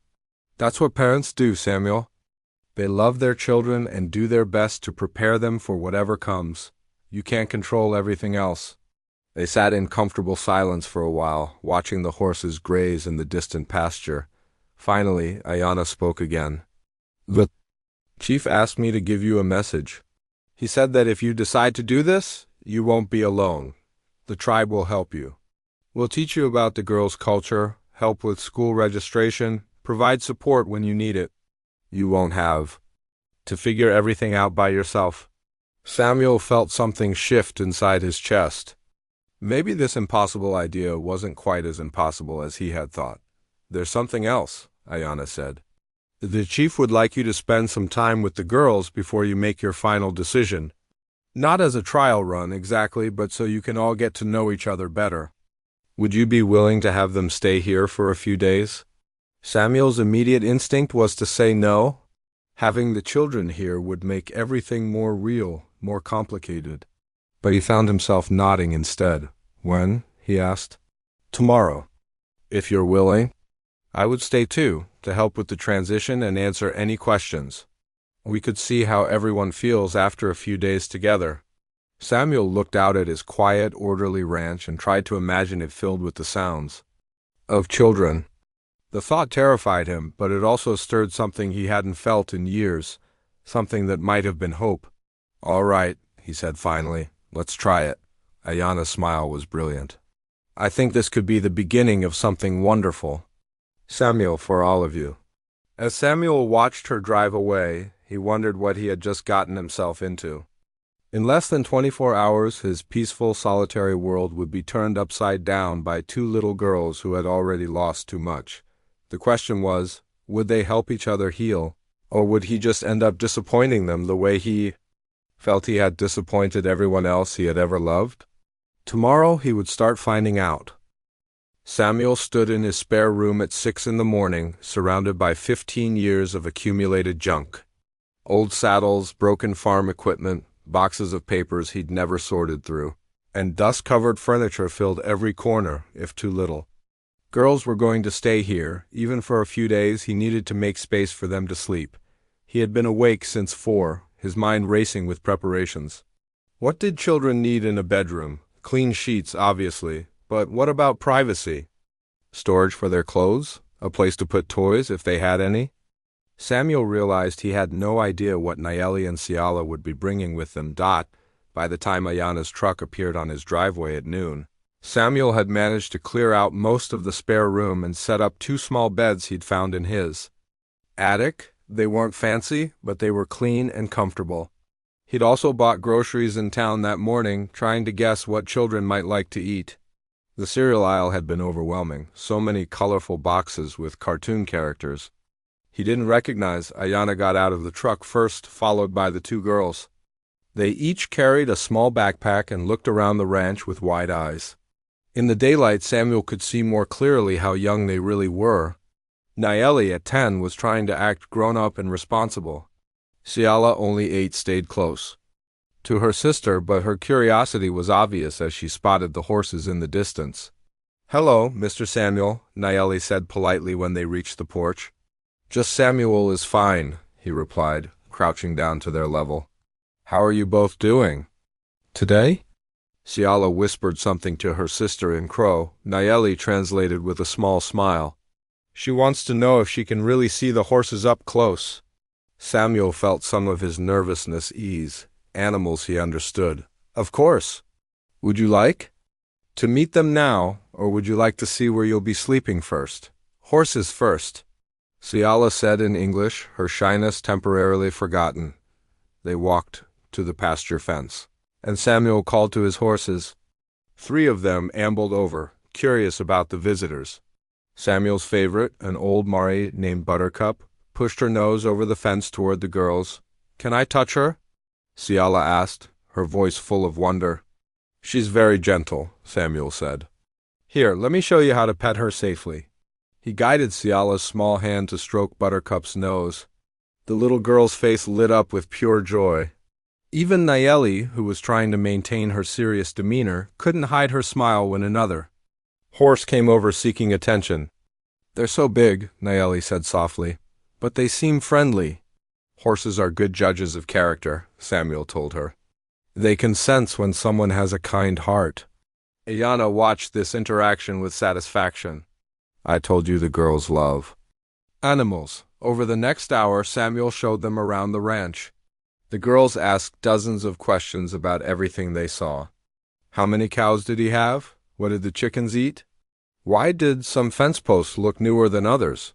That's what parents do, Samuel. They love their children and do their best to prepare them for whatever comes. You can't control everything else. They sat in comfortable silence for a while, watching the horses graze in the distant pasture. Finally, Ayana spoke again. The chief asked me to give you a message. He said that if you decide to do this, you won't be alone. The tribe will help you. We'll teach you about the girls' culture, help with school registration, provide support when you need it. You won't have to figure everything out by yourself. Samuel felt something shift inside his chest. Maybe this impossible idea wasn't quite as impossible as he had thought. There's something else, Ayana said. The chief would like you to spend some time with the girls before you make your final decision. Not as a trial run, exactly, but so you can all get to know each other better. Would you be willing to have them stay here for a few days? Samuel's immediate instinct was to say no. Having the children here would make everything more real, more complicated. But he found himself nodding instead. When? He asked. Tomorrow. If you're willing. I would stay too, to help with the transition and answer any questions. We could see how everyone feels after a few days together. Samuel looked out at his quiet, orderly ranch and tried to imagine it filled with the sounds of children. The thought terrified him, but it also stirred something he hadn't felt in years, something that might have been hope. All right, he said finally. Let's try it. Ayana's smile was brilliant. I think this could be the beginning of something wonderful. Samuel, for all of you. As Samuel watched her drive away, he wondered what he had just gotten himself into. In less than 24 hours, his peaceful, solitary world would be turned upside down by two little girls who had already lost too much. The question was, would they help each other heal, or would he just end up disappointing them the way he felt he had disappointed everyone else he had ever loved? Tomorrow he would start finding out. Samuel stood in his spare room at 6 a.m, surrounded by 15 years of accumulated junk. Old saddles, broken farm equipment, boxes of papers he'd never sorted through, and dust-covered furniture filled every corner, if too little. Girls were going to stay here. Even for a few days, he needed to make space for them to sleep. He had been awake since 4, his mind racing with preparations. What did children need in a bedroom? Clean sheets, obviously, but what about privacy? Storage for their clothes? A place to put toys if they had any? Samuel realized he had no idea what Nayeli and Ciala would be bringing with them. By the time Ayana's truck appeared on his driveway at noon, Samuel had managed to clear out most of the spare room and set up 2 small beds he'd found in his attic. They weren't fancy, but they were clean and comfortable. He'd also bought groceries in town that morning, trying to guess what children might like to eat. The cereal aisle had been overwhelming, so many colorful boxes with cartoon characters. He didn't recognize. Ayana got out of the truck first, followed by the 2 girls. They each carried a small backpack and looked around the ranch with wide eyes. In the daylight, Samuel could see more clearly how young they really were. Nayeli, at 10, was trying to act grown-up and responsible. Ciala, only 8, stayed close to her sister, but her curiosity was obvious as she spotted the horses in the distance. "Hello, Mr. Samuel," Nayeli said politely when they reached the porch. "Just Samuel is fine," he replied, crouching down to their level. "How are you both doing today?" Ciala whispered something to her sister in Crow. Nayeli translated with a small smile. "She wants to know if she can really see the horses up close." Samuel felt some of his nervousness ease. Animals, he understood. "Of course. Would you like to meet them now, or would you like to see where you'll be sleeping first?" "Horses first," Ciala said in English, her shyness temporarily forgotten. They walked to the pasture fence, and Samuel called to his horses. 3 of them ambled over, curious about the visitors. Samuel's favorite, an old Mari named Buttercup, pushed her nose over the fence toward the girls. "Can I touch her?" Ciala asked, her voice full of wonder. "She's very gentle," Samuel said. "Here, let me show you how to pet her safely." He guided Ciala's small hand to stroke Buttercup's nose. The little girl's face lit up with pure joy. Even Nayeli, who was trying to maintain her serious demeanor, couldn't hide her smile when another horse came over seeking attention. "They're so big," Nayeli said softly, "but they seem friendly." "Horses are good judges of character," Samuel told her. "They can sense when someone has a kind heart." Ayana watched this interaction with satisfaction. "I told you the girls love animals." Over the next hour, Samuel showed them around the ranch. The girls asked dozens of questions about everything they saw. How many cows did he have? What did the chickens eat? Why did some fence posts look newer than others?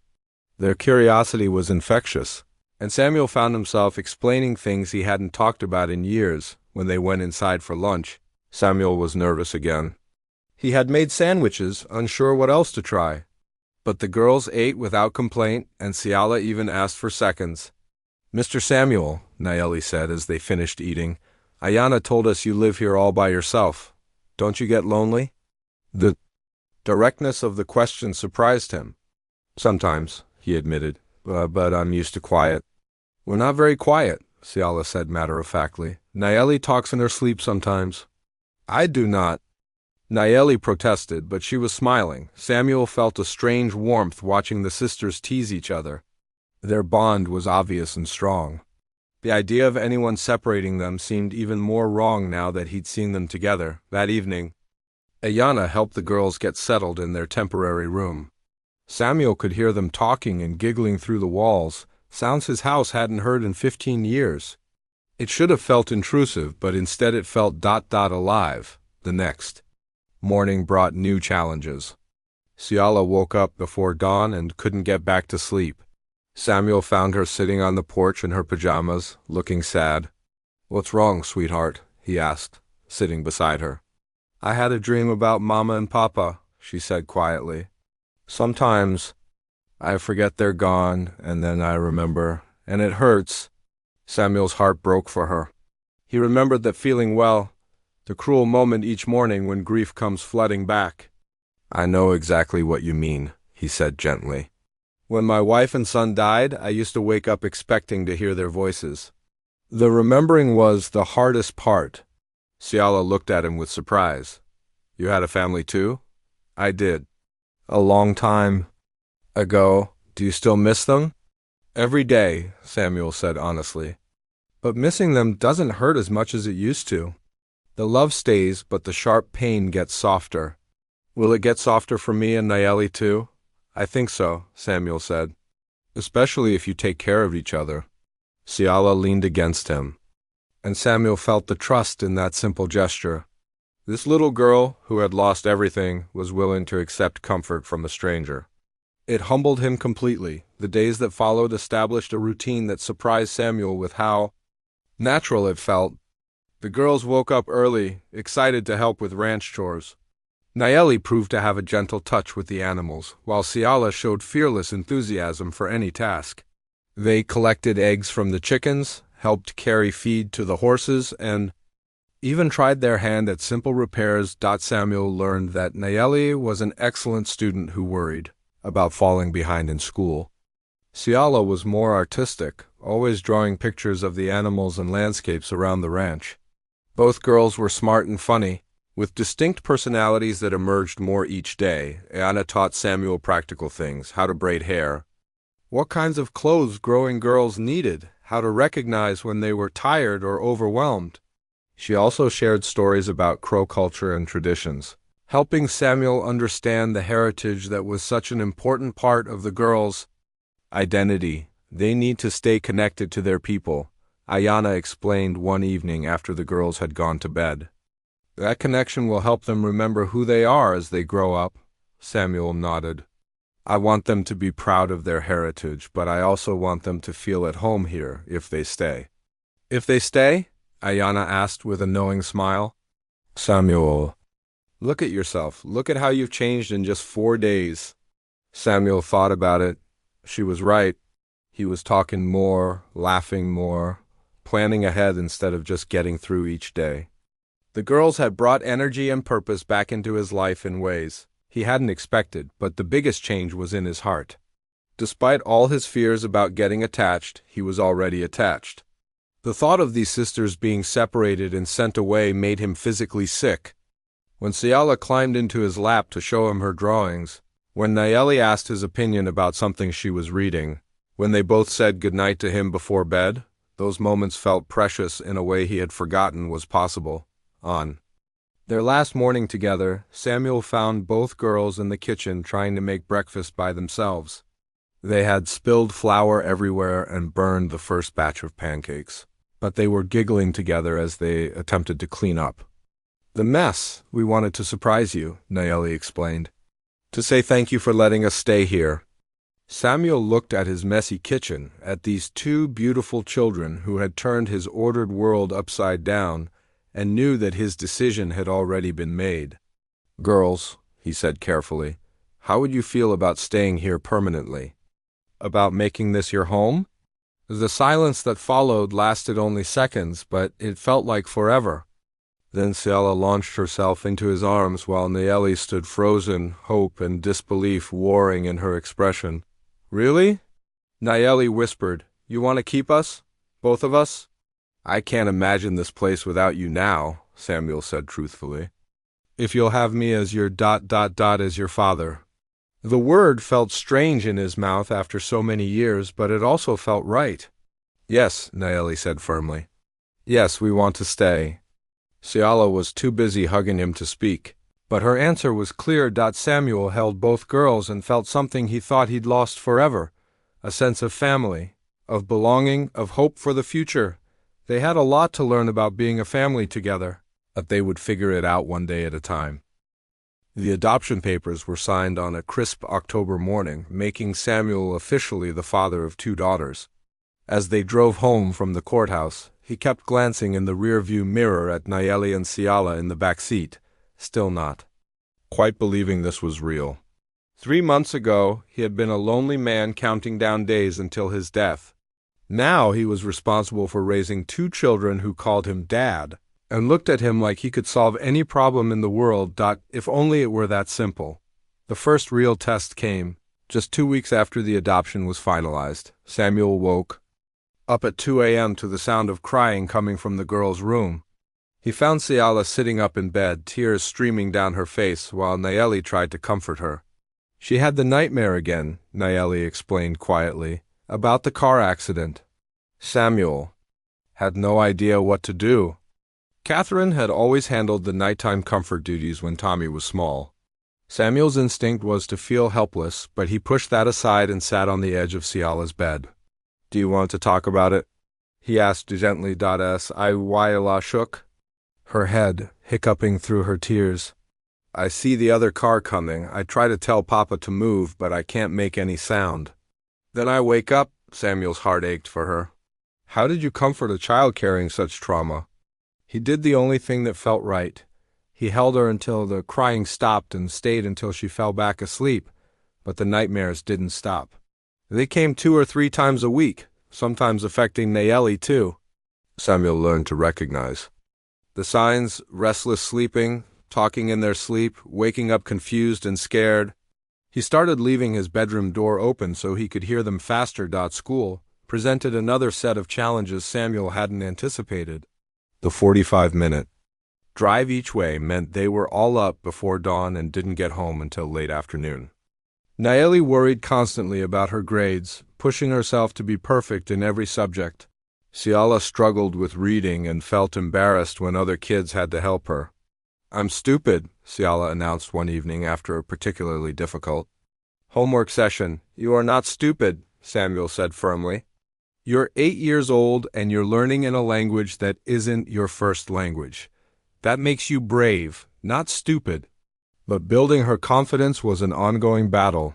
Their curiosity was infectious, and Samuel found himself explaining things he hadn't talked about in years. When they went inside for lunch, Samuel was nervous again. He had made sandwiches, unsure what else to try. But the girls ate without complaint, and Ciala even asked for seconds. "Mr. Samuel," Nayeli said as they finished eating, "Ayana told us you live here all by yourself. Don't you get lonely?" The directness of the question surprised him. "Sometimes," he admitted, but I'm used to quiet." "We're not very quiet," Ciala said matter-of-factly. "Nayeli talks in her sleep sometimes." "I do not." Nayeli protested, but she was smiling. Samuel felt a strange warmth watching the sisters tease each other. Their bond was obvious and strong. The idea of anyone separating them seemed even more wrong now that he'd seen them together. That evening, Ayana helped the girls get settled in their temporary room. Samuel could hear them talking and giggling through the walls, sounds his house hadn't heard in 15 years. It should have felt intrusive, but instead it felt alive. The next morning brought new challenges. Ciala woke up before dawn and couldn't get back to sleep. Samuel found her sitting on the porch in her pajamas, looking sad. "What's wrong, sweetheart?" he asked, sitting beside her. "I had a dream about Mama and Papa," she said quietly. "Sometimes I forget they're gone, and then I remember, and it hurts." Samuel's heart broke for her. He remembered that feeling well, the cruel moment each morning when grief comes flooding back. "I know exactly what you mean," he said gently. "When my wife and son died, I used to wake up expecting to hear their voices. The remembering was the hardest part." Ciala looked at him with surprise. "You had a family too?" "I did. A long time ago." "Do you still miss them?" "Every day," Samuel said honestly. "But missing them doesn't hurt as much as it used to." The love stays, but the sharp pain gets softer. Will it get softer for me and Nayeli too? I think so, Samuel said. Especially if you take care of each other. Ciala leaned against him, and Samuel felt the trust in that simple gesture. This little girl, who had lost everything, was willing to accept comfort from a stranger. It humbled him completely. The days that followed established a routine that surprised Samuel with how natural it felt. The girls woke up early, excited to help with ranch chores. Nayeli proved to have a gentle touch with the animals, while Ciala showed fearless enthusiasm for any task. They collected eggs from the chickens, helped carry feed to the horses, and even tried their hand at simple repairs. Samuel learned that Nayeli was an excellent student who worried about falling behind in school. Ciala was more artistic, always drawing pictures of the animals and landscapes around the ranch. Both girls were smart and funny, with distinct personalities that emerged more each day. Ayana taught Samuel practical things: how to braid hair, what kinds of clothes growing girls needed, how to recognize when they were tired or overwhelmed. She also shared stories about Crow culture and traditions, helping Samuel understand the heritage that was such an important part of the girls' identity. They need to stay connected to their people, Ayana explained one evening after the girls had gone to bed. That connection will help them remember who they are as they grow up. Samuel nodded. I want them to be proud of their heritage, but I also want them to feel at home here if they stay. If they stay? Ayana asked with a knowing smile. Samuel, look at yourself. Look at how you've changed in just 4 days. Samuel thought about it. She was right. He was talking more, laughing more, planning ahead instead of just getting through each day. The girls had brought energy and purpose back into his life in ways he hadn't expected, but the biggest change was in his heart. Despite all his fears about getting attached, he was already attached. The thought of these sisters being separated and sent away made him physically sick. When Ciala climbed into his lap to show him her drawings, when Nayeli asked his opinion about something she was reading, when they both said goodnight to him before bed, those moments felt precious in a way he had forgotten was possible. On their last morning together, Samuel found both girls in the kitchen trying to make breakfast by themselves. They had spilled flour everywhere and burned the first batch of pancakes, but they were giggling together as they attempted to clean up the mess. We wanted to surprise you, Nayeli explained, to say thank you for letting us stay here. Samuel looked at his messy kitchen, at these two beautiful children who had turned his ordered world upside down, and knew that his decision had already been made. Girls, he said carefully, how would you feel about staying here permanently? About making this your home? The silence that followed lasted only seconds, but it felt like forever. Then Ciala launched herself into his arms while Nayeli stood frozen, hope and disbelief warring in her expression. Really? Nayeli whispered. You want to keep us? Both of us? I can't imagine this place without you now, Samuel said truthfully. If you'll have me as your as your father. The word felt strange in his mouth after so many years, but it also felt right. Yes, Nayeli said firmly. Yes, we want to stay. Ciala was too busy hugging him to speak, but her answer was clear. Samuel held both girls and felt something he thought he'd lost forever, a sense of family, of belonging, of hope for the future. They had a lot to learn about being a family together, but they would figure it out one day at a time. The adoption papers were signed on a crisp October morning, making Samuel officially the father of 2 daughters. As they drove home from the courthouse, he kept glancing in the rearview mirror at Nayeli and Ciala in the back seat, still not quite believing this was real. 3 months ago, he had been a lonely man counting down days until his death. Now he was responsible for raising 2 children who called him Dad, and looked at him like he could solve any problem in the world. If only it were that simple. The first real test came just 2 weeks after the adoption was finalized. Samuel woke up at 2 a.m. to the sound of crying coming from the girl's room. He found Ciala sitting up in bed, tears streaming down her face, while Nayeli tried to comfort her. She had the nightmare again, Nayeli explained quietly, about the car accident. Samuel had no idea what to do. Catherine had always handled the nighttime comfort duties when Tommy was small. Samuel's instinct was to feel helpless, but he pushed that aside and sat on the edge of Siala's bed. "Do you want to talk about it?" he asked gently. As Iwayala shook her head, hiccuping through her tears. "I see the other car coming. I try to tell Papa to move, but I can't make any sound. Then I wake up." Samuel's heart ached for her. How did you comfort a child carrying such trauma? He did the only thing that felt right. He held her until the crying stopped and stayed until she fell back asleep, but the nightmares didn't stop. They came 2 or 3 times a week, sometimes affecting Nayeli too. Samuel learned to recognize the signs: restless sleeping, talking in their sleep, waking up confused and scared. He started leaving his bedroom door open so he could hear them faster. School presented another set of challenges Samuel hadn't anticipated. The 45-minute drive each way meant they were all up before dawn and didn't get home until late afternoon. Nayeli worried constantly about her grades, pushing herself to be perfect in every subject. Siala struggled with reading and felt embarrassed when other kids had to help her. "I'm stupid," Siala announced one evening after a particularly difficult homework session. "You are not stupid," Samuel said firmly. "You're 8 years old and you're learning in a language that isn't your first language. That makes you brave, not stupid." But building her confidence was an ongoing battle.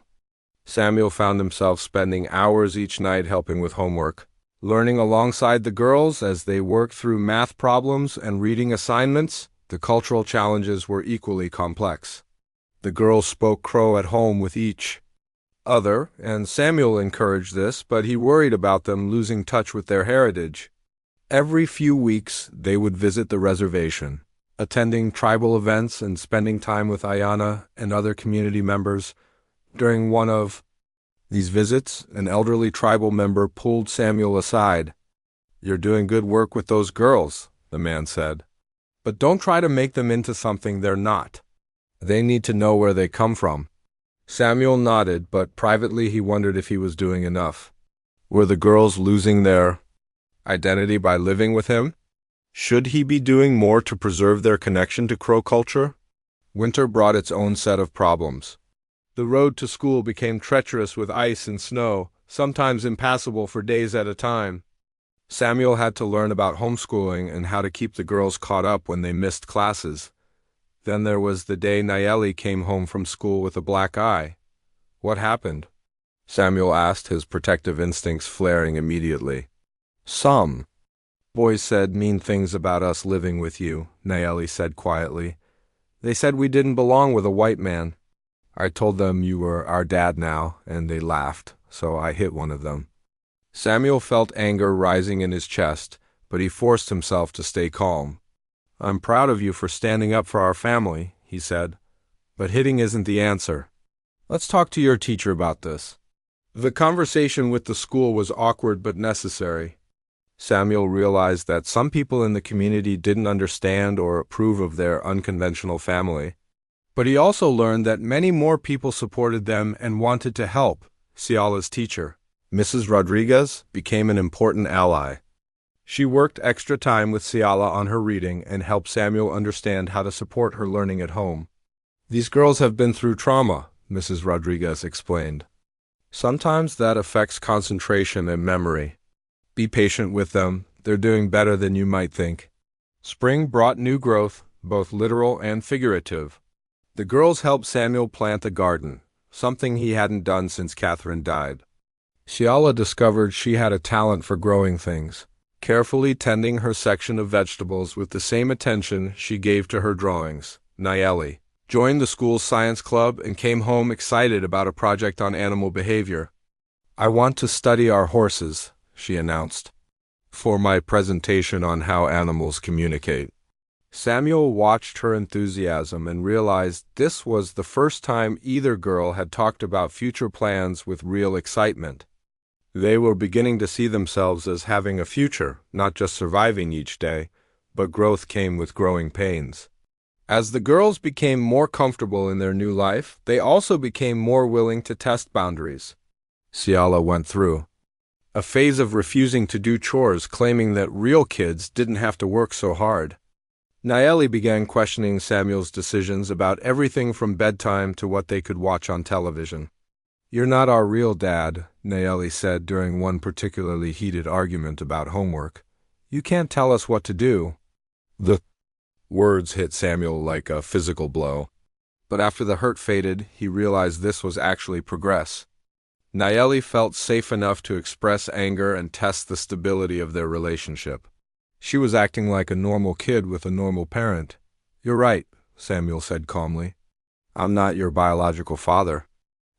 Samuel found himself spending hours each night helping with homework, learning alongside the girls as they worked through math problems and reading assignments. The cultural challenges were equally complex. The girls spoke Crow at home with each other, and Samuel encouraged this, but he worried about them losing touch with their heritage. Every few weeks, they would visit the reservation, attending tribal events and spending time with Ayana and other community members. During one of these visits, an elderly tribal member pulled Samuel aside. "You're doing good work with those girls," the man said. "But don't try to make them into something they're not. They need to know where they come from." Samuel nodded, but privately he wondered if he was doing enough. Were the girls losing their identity by living with him? Should he be doing more to preserve their connection to Crow culture? Winter brought its own set of problems. The road to school became treacherous with ice and snow, sometimes impassable for days at a time. Samuel had to learn about homeschooling and how to keep the girls caught up when they missed classes. Then there was the day Nayeli came home from school with a black eye. "What happened?" Samuel asked, his protective instincts flaring immediately. "Some boys said mean things about us living with you," Nayeli said quietly. "They said we didn't belong with a white man. I told them you were our dad now, and they laughed, so I hit one of them." Samuel felt anger rising in his chest, but he forced himself to stay calm. "I'm proud of you for standing up for our family," he said, "but hitting isn't the answer. Let's talk to your teacher about this." The conversation with the school was awkward but necessary. Samuel realized that some people in the community didn't understand or approve of their unconventional family. But he also learned that many more people supported them and wanted to help. Siala's teacher, Mrs. Rodriguez, became an important ally. She worked extra time with Siala on her reading and helped Samuel understand how to support her learning at home. "These girls have been through trauma," Mrs. Rodriguez explained. "Sometimes that affects concentration and memory. Be patient with them. They're doing better than you might think." Spring brought new growth, both literal and figurative. The girls helped Samuel plant a garden, something he hadn't done since Catherine died. Siala discovered she had a talent for growing things, carefully tending her section of vegetables with the same attention she gave to her drawings. Nayeli joined the school's science club and came home excited about a project on animal behavior. "I want to study our horses," she announced, "for my presentation on how animals communicate." Samuel watched her enthusiasm and realized this was the first time either girl had talked about future plans with real excitement. They were beginning to see themselves as having a future, not just surviving each day, but growth came with growing pains. As the girls became more comfortable in their new life, they also became more willing to test boundaries. Siala went through a phase of refusing to do chores, claiming that real kids didn't have to work so hard. Nayeli began questioning Samuel's decisions about everything from bedtime to what they could watch on television. "You're not our real dad," Nayeli said during one particularly heated argument about homework. "You can't tell us what to do." The words hit Samuel like a physical blow. But after the hurt faded, he realized this was actually progress. Nayeli felt safe enough to express anger and test the stability of their relationship. She was acting like a normal kid with a normal parent. "You're right," Samuel said calmly. "I'm not your biological father.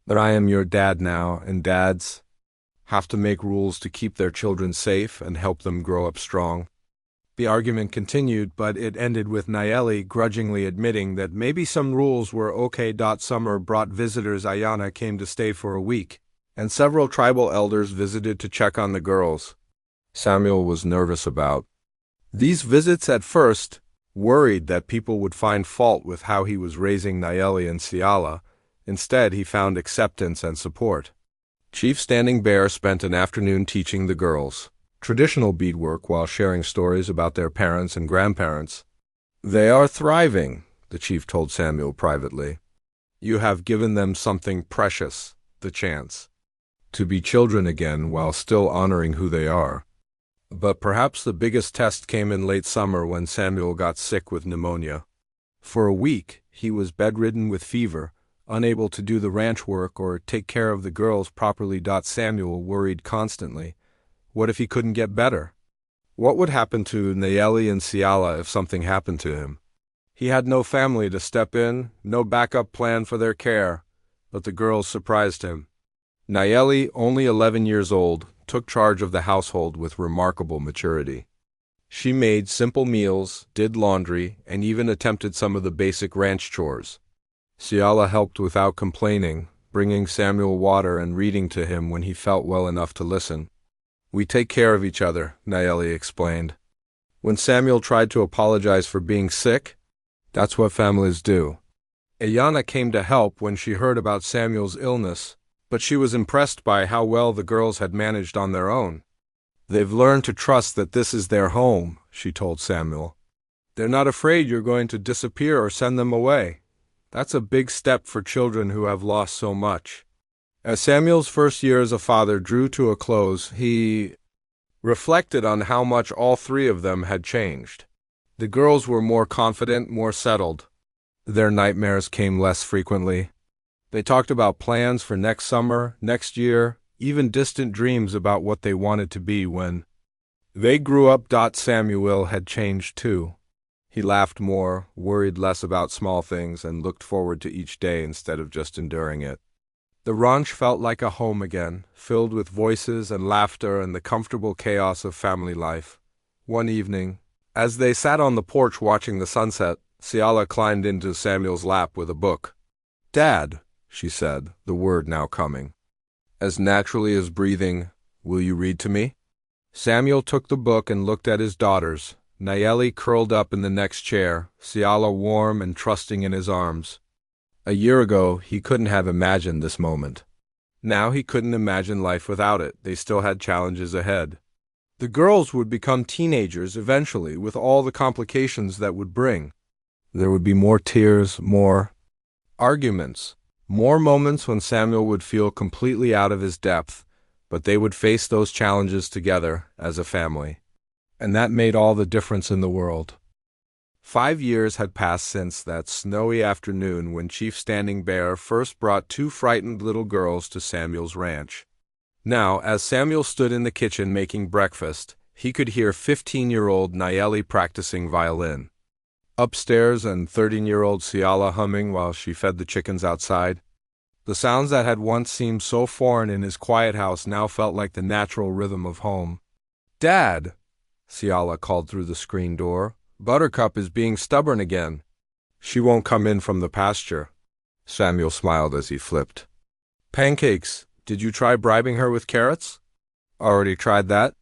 But I am your dad now, and dads have to make rules to keep their children safe and help them grow up strong." The argument continued, but it ended with Nayeli grudgingly admitting that maybe some rules were okay. Summer brought visitors. Ayana came to stay for a week, and several tribal elders visited to check on the girls. Samuel was nervous about these visits at first, worried that people would find fault with how he was raising Nayeli and Ciala. Instead, he found acceptance and support. Chief Standing Bear spent an afternoon teaching the girls traditional beadwork while sharing stories about their parents and grandparents. "They are thriving," the chief told Samuel privately. "You have given them something precious, the chance to be children again while still honoring who they are." But perhaps the biggest test came in late summer when Samuel got sick with pneumonia. For a week, he was bedridden with fever, unable to do the ranch work or take care of the girls properly. Samuel worried constantly. What if he couldn't get better? What would happen to Nayeli and Ciala if something happened to him? He had no family to step in, no backup plan for their care, but the girls surprised him. Nayeli, only 11 years old, took charge of the household with remarkable maturity. She made simple meals, did laundry, and even attempted some of the basic ranch chores. Ciala helped without complaining, bringing Samuel water and reading to him when he felt well enough to listen. "We take care of each other," Nayeli explained. When Samuel tried to apologize for being sick, "That's what families do." Ayana came to help when she heard about Samuel's illness, but she was impressed by how well the girls had managed on their own. "They've learned to trust that this is their home," she told Samuel. "They're not afraid you're going to disappear or send them away. That's a big step for children who have lost so much." As Samuel's first year as a father drew to a close, he reflected on how much all three of them had changed. The girls were more confident, more settled. Their nightmares came less frequently. They talked about plans for next summer, next year, even distant dreams about what they wanted to be when they grew up. Samuel had changed too. He laughed more, worried less about small things, and looked forward to each day instead of just enduring it. The ranch felt like a home again, filled with voices and laughter and the comfortable chaos of family life. One evening, as they sat on the porch watching the sunset, Ciala climbed into Samuel's lap with a book. "Dad," she said, the word now coming, as naturally as breathing, "will you read to me?" Samuel took the book and looked at his daughters, Nayeli curled up in the next chair, Ciala warm and trusting in his arms. A year ago, he couldn't have imagined this moment. Now he couldn't imagine life without it. They still had challenges ahead. The girls would become teenagers eventually, with all the complications that would bring. There would be more tears, more arguments, more moments when Samuel would feel completely out of his depth, but they would face those challenges together as a family. And that made all the difference in the world. 5 years had passed since that snowy afternoon when Chief Standing Bear first brought 2 frightened little girls to Samuel's ranch. Now, as Samuel stood in the kitchen making breakfast, he could hear 15-year-old Nayeli practicing violin. Upstairs, and 13-year-old Ciala humming while she fed the chickens outside. The sounds that had once seemed so foreign in his quiet house now felt like the natural rhythm of home. "Dad!" Ciala called through the screen door. "Buttercup is being stubborn again. She won't come in from the pasture." Samuel smiled as he flipped. "Pancakes, did you try bribing her with carrots?" "Already tried that.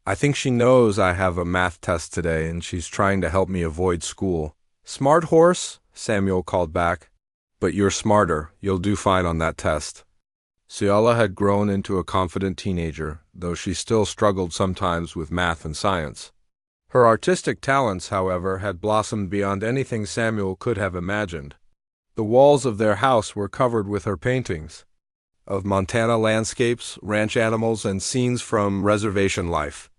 I think she knows I have a math test today and she's trying to help me avoid school." "Smart horse," Samuel called back. "But you're smarter. You'll do fine on that test." Ciala had grown into a confident teenager, though she still struggled sometimes with math and science. Her artistic talents, however, had blossomed beyond anything Samuel could have imagined. The walls of their house were covered with her paintings of Montana landscapes, ranch animals, and scenes from reservation life.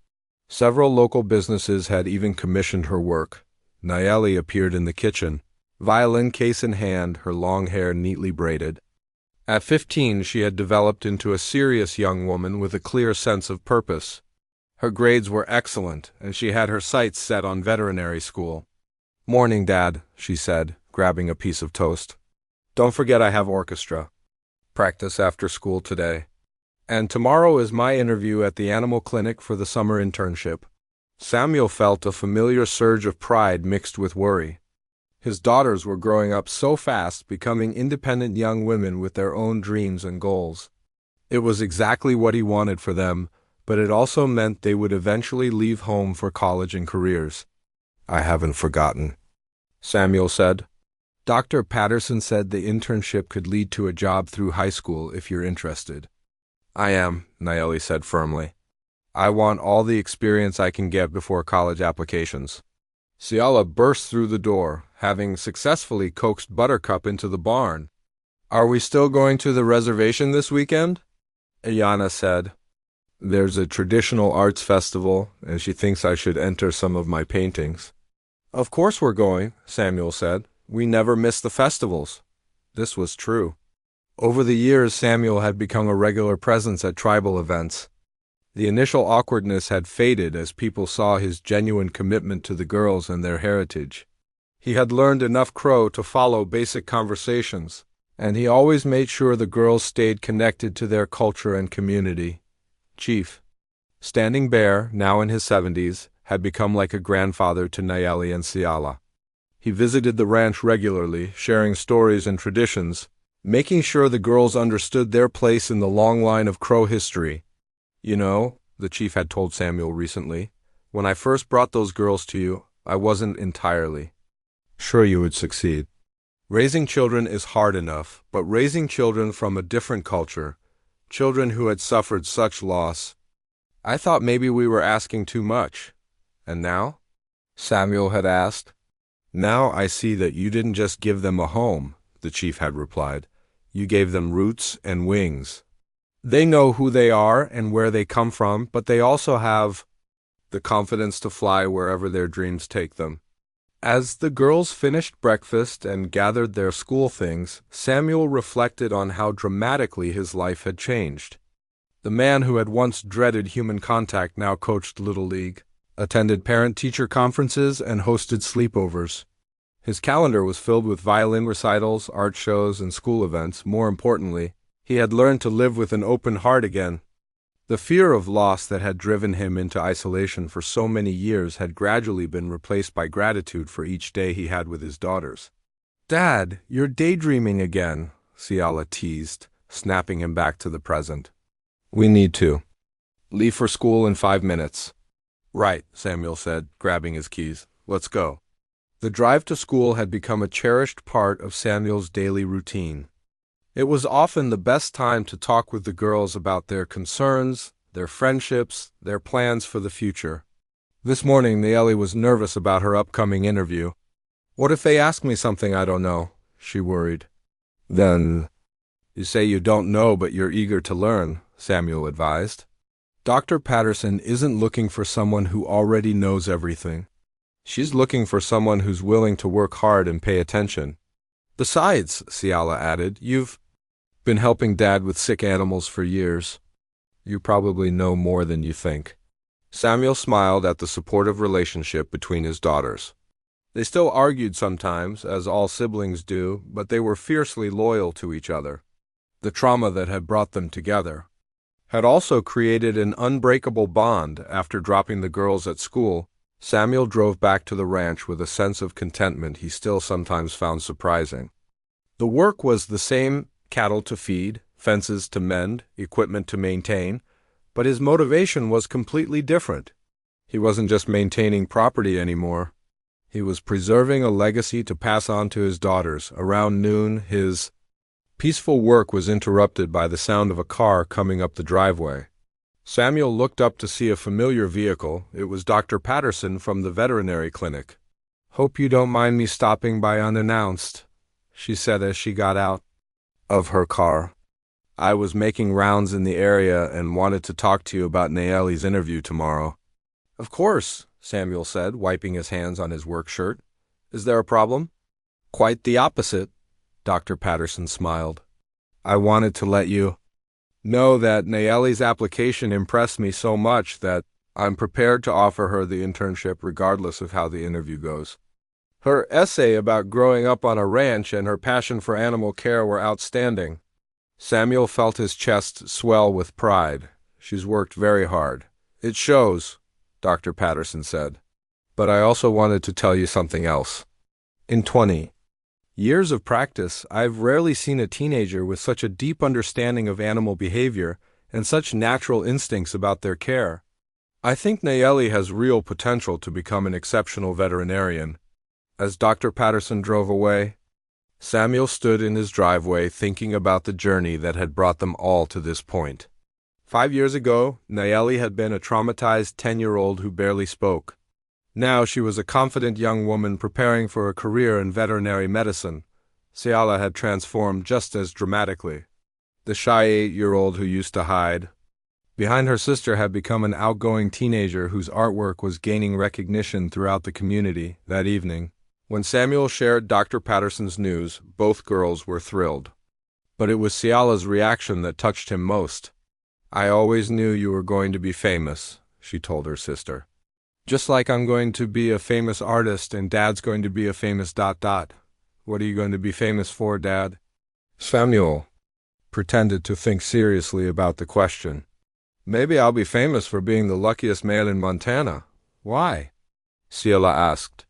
Several local businesses had even commissioned her work. Nayeli appeared in the kitchen, violin case in hand, her long hair neatly braided. At 15, she had developed into a serious young woman with a clear sense of purpose. Her grades were excellent, and she had her sights set on veterinary school. "Morning, Dad," she said, grabbing a piece of toast. "Don't forget I have orchestra practice after school today. And tomorrow is my interview at the animal clinic for the summer internship." Samuel felt a familiar surge of pride mixed with worry. His daughters were growing up so fast, becoming independent young women with their own dreams and goals. It was exactly what he wanted for them, but it also meant they would eventually leave home for college and careers. "I haven't forgotten," Samuel said. "Dr. Patterson said the internship could lead to a job through high school if you're interested." "I am," Nayeli said firmly. "I want all the experience I can get before college applications." Ciala burst through the door, having successfully coaxed Buttercup into the barn. "Are we still going to the reservation this weekend?" Ayana said. "There's a traditional arts festival, and she thinks I should enter some of my paintings." "Of course we're going," Samuel said. "We never miss the festivals." This was true. Over the years, Samuel had become a regular presence at tribal events. The initial awkwardness had faded as people saw his genuine commitment to the girls and their heritage. He had learned enough Crow to follow basic conversations, and he always made sure the girls stayed connected to their culture and community. Chief, Standing Bear, now in his 70s, had become like a grandfather to Nayeli and Ciala. He visited the ranch regularly, sharing stories and traditions, making sure the girls understood their place in the long line of Crow history. "You know," the chief had told Samuel recently, "when I first brought those girls to you, I wasn't entirely sure you would succeed. Raising children is hard enough, but raising children from a different culture, children who had suffered such loss, I thought maybe we were asking too much." "And now?" Samuel had asked. "Now I see that you didn't just give them a home," the chief had replied. "You gave them roots and wings. They know who they are and where they come from, but they also have the confidence to fly wherever their dreams take them." As the girls finished breakfast and gathered their school things, Samuel reflected on how dramatically his life had changed. The man who had once dreaded human contact now coached Little League, attended parent-teacher conferences, and hosted sleepovers. His calendar was filled with violin recitals, art shows, and school events. More importantly, he had learned to live with an open heart again. The fear of loss that had driven him into isolation for so many years had gradually been replaced by gratitude for each day he had with his daughters. "Dad, you're daydreaming again," Ciala teased, snapping him back to the present. "We need to leave for school in 5 minutes." "Right," Samuel said, grabbing his keys. "Let's go." The drive to school had become a cherished part of Samuel's daily routine. It was often the best time to talk with the girls about their concerns, their friendships, their plans for the future. This morning, Nayeli was nervous about her upcoming interview. "What if they ask me something I don't know?" she worried. "Then you say you don't know, but you're eager to learn," Samuel advised. "Dr. Patterson isn't looking for someone who already knows everything. She's looking for someone who's willing to work hard and pay attention. Besides," Ciala added, "you've been helping Dad with sick animals for years. You probably know more than you think." Samuel smiled at the supportive relationship between his daughters. They still argued sometimes, as all siblings do, but they were fiercely loyal to each other. The trauma that had brought them together had also created an unbreakable bond. After dropping the girls at school, Samuel drove back to the ranch with a sense of contentment he still sometimes found surprising. The work was the same: cattle to feed, fences to mend, equipment to maintain, but his motivation was completely different. He wasn't just maintaining property anymore. He was preserving a legacy to pass on to his daughters. Around noon, his peaceful work was interrupted by the sound of a car coming up the driveway. Samuel looked up to see a familiar vehicle. It was Dr. Patterson from the veterinary clinic. "Hope you don't mind me stopping by unannounced," she said as she got out of her car. "I was making rounds in the area and wanted to talk to you about Nayeli's interview tomorrow." "Of course," Samuel said, wiping his hands on his work shirt. "Is there a problem?" "Quite the opposite," Dr. Patterson smiled. "I wanted to let you know that Nayeli's application impressed me so much that I'm prepared to offer her the internship regardless of how the interview goes. Her essay about growing up on a ranch and her passion for animal care were outstanding." Samuel felt his chest swell with pride. "She's worked very hard." "It shows," Dr. Patterson said. "But I also wanted to tell you something else. In 20 years of practice, I've rarely seen a teenager with such a deep understanding of animal behavior and such natural instincts about their care. I think Nayeli has real potential to become an exceptional veterinarian." As Dr. Patterson drove away, Samuel stood in his driveway thinking about the journey that had brought them all to this point. 5 years ago, Nayeli had been a traumatized 10-year-old who barely spoke. Now she was a confident young woman preparing for a career in veterinary medicine. Ciala had transformed just as dramatically. The shy 8-year-old who used to hide behind her sister had become an outgoing teenager whose artwork was gaining recognition throughout the community. That evening, when Samuel shared Dr. Patterson's news, both girls were thrilled. But it was Ciala's reaction that touched him most. "I always knew you were going to be famous," she told her sister. "Just like I'm going to be a famous artist and Dad's going to be a famous ... What are you going to be famous for, Dad?" Samuel pretended to think seriously about the question. "Maybe I'll be famous for being the luckiest man in Montana." "Why?" Ciala asked.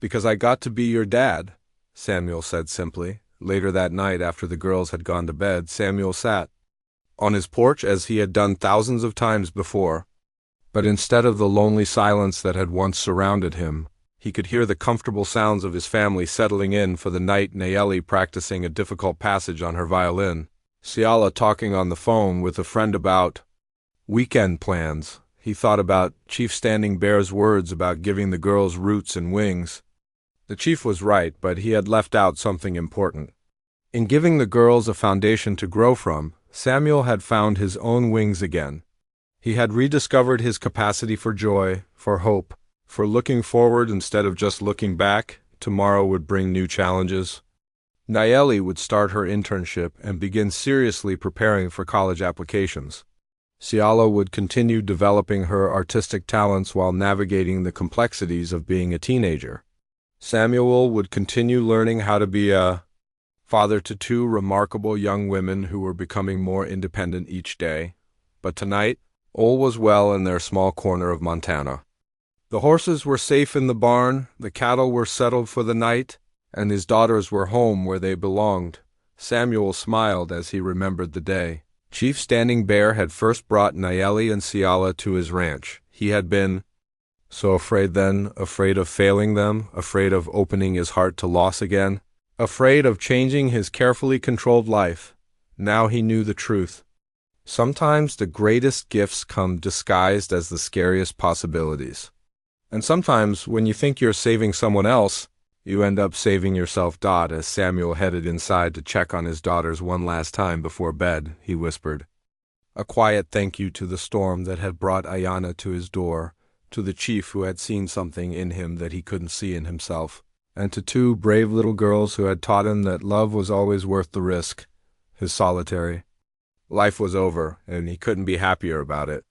"Because I got to be your dad," Samuel said simply. Later that night, after the girls had gone to bed, Samuel sat on his porch as he had done thousands of times before. But instead of the lonely silence that had once surrounded him, he could hear the comfortable sounds of his family settling in for the night, Nayeli practicing a difficult passage on her violin, Ciala talking on the phone with a friend about weekend plans. He thought about Chief Standing Bear's words about giving the girls roots and wings. The chief was right, but he had left out something important. In giving the girls a foundation to grow from, Samuel had found his own wings again. He had rediscovered his capacity for joy, for hope, for looking forward instead of just looking back. Tomorrow would bring new challenges. Nayeli would start her internship and begin seriously preparing for college applications. Ciala would continue developing her artistic talents while navigating the complexities of being a teenager. Samuel would continue learning how to be a father to 2 remarkable young women who were becoming more independent each day. But tonight, all was well in their small corner of Montana. The horses were safe in the barn, the cattle were settled for the night, and his daughters were home where they belonged. Samuel smiled as he remembered the day Chief Standing Bear had first brought Nayeli and Ciala to his ranch. He had been so afraid then, afraid of failing them, afraid of opening his heart to loss again, afraid of changing his carefully controlled life. Now he knew the truth. Sometimes the greatest gifts come disguised as the scariest possibilities. And sometimes when you think you're saving someone else, you end up saving yourself. As Samuel headed inside to check on his daughters one last time before bed, he whispered a quiet thank you to the storm that had brought Ayana to his door, to the chief who had seen something in him that he couldn't see in himself, and to 2 brave little girls who had taught him that love was always worth the risk. His solitary life was over, and he couldn't be happier about it.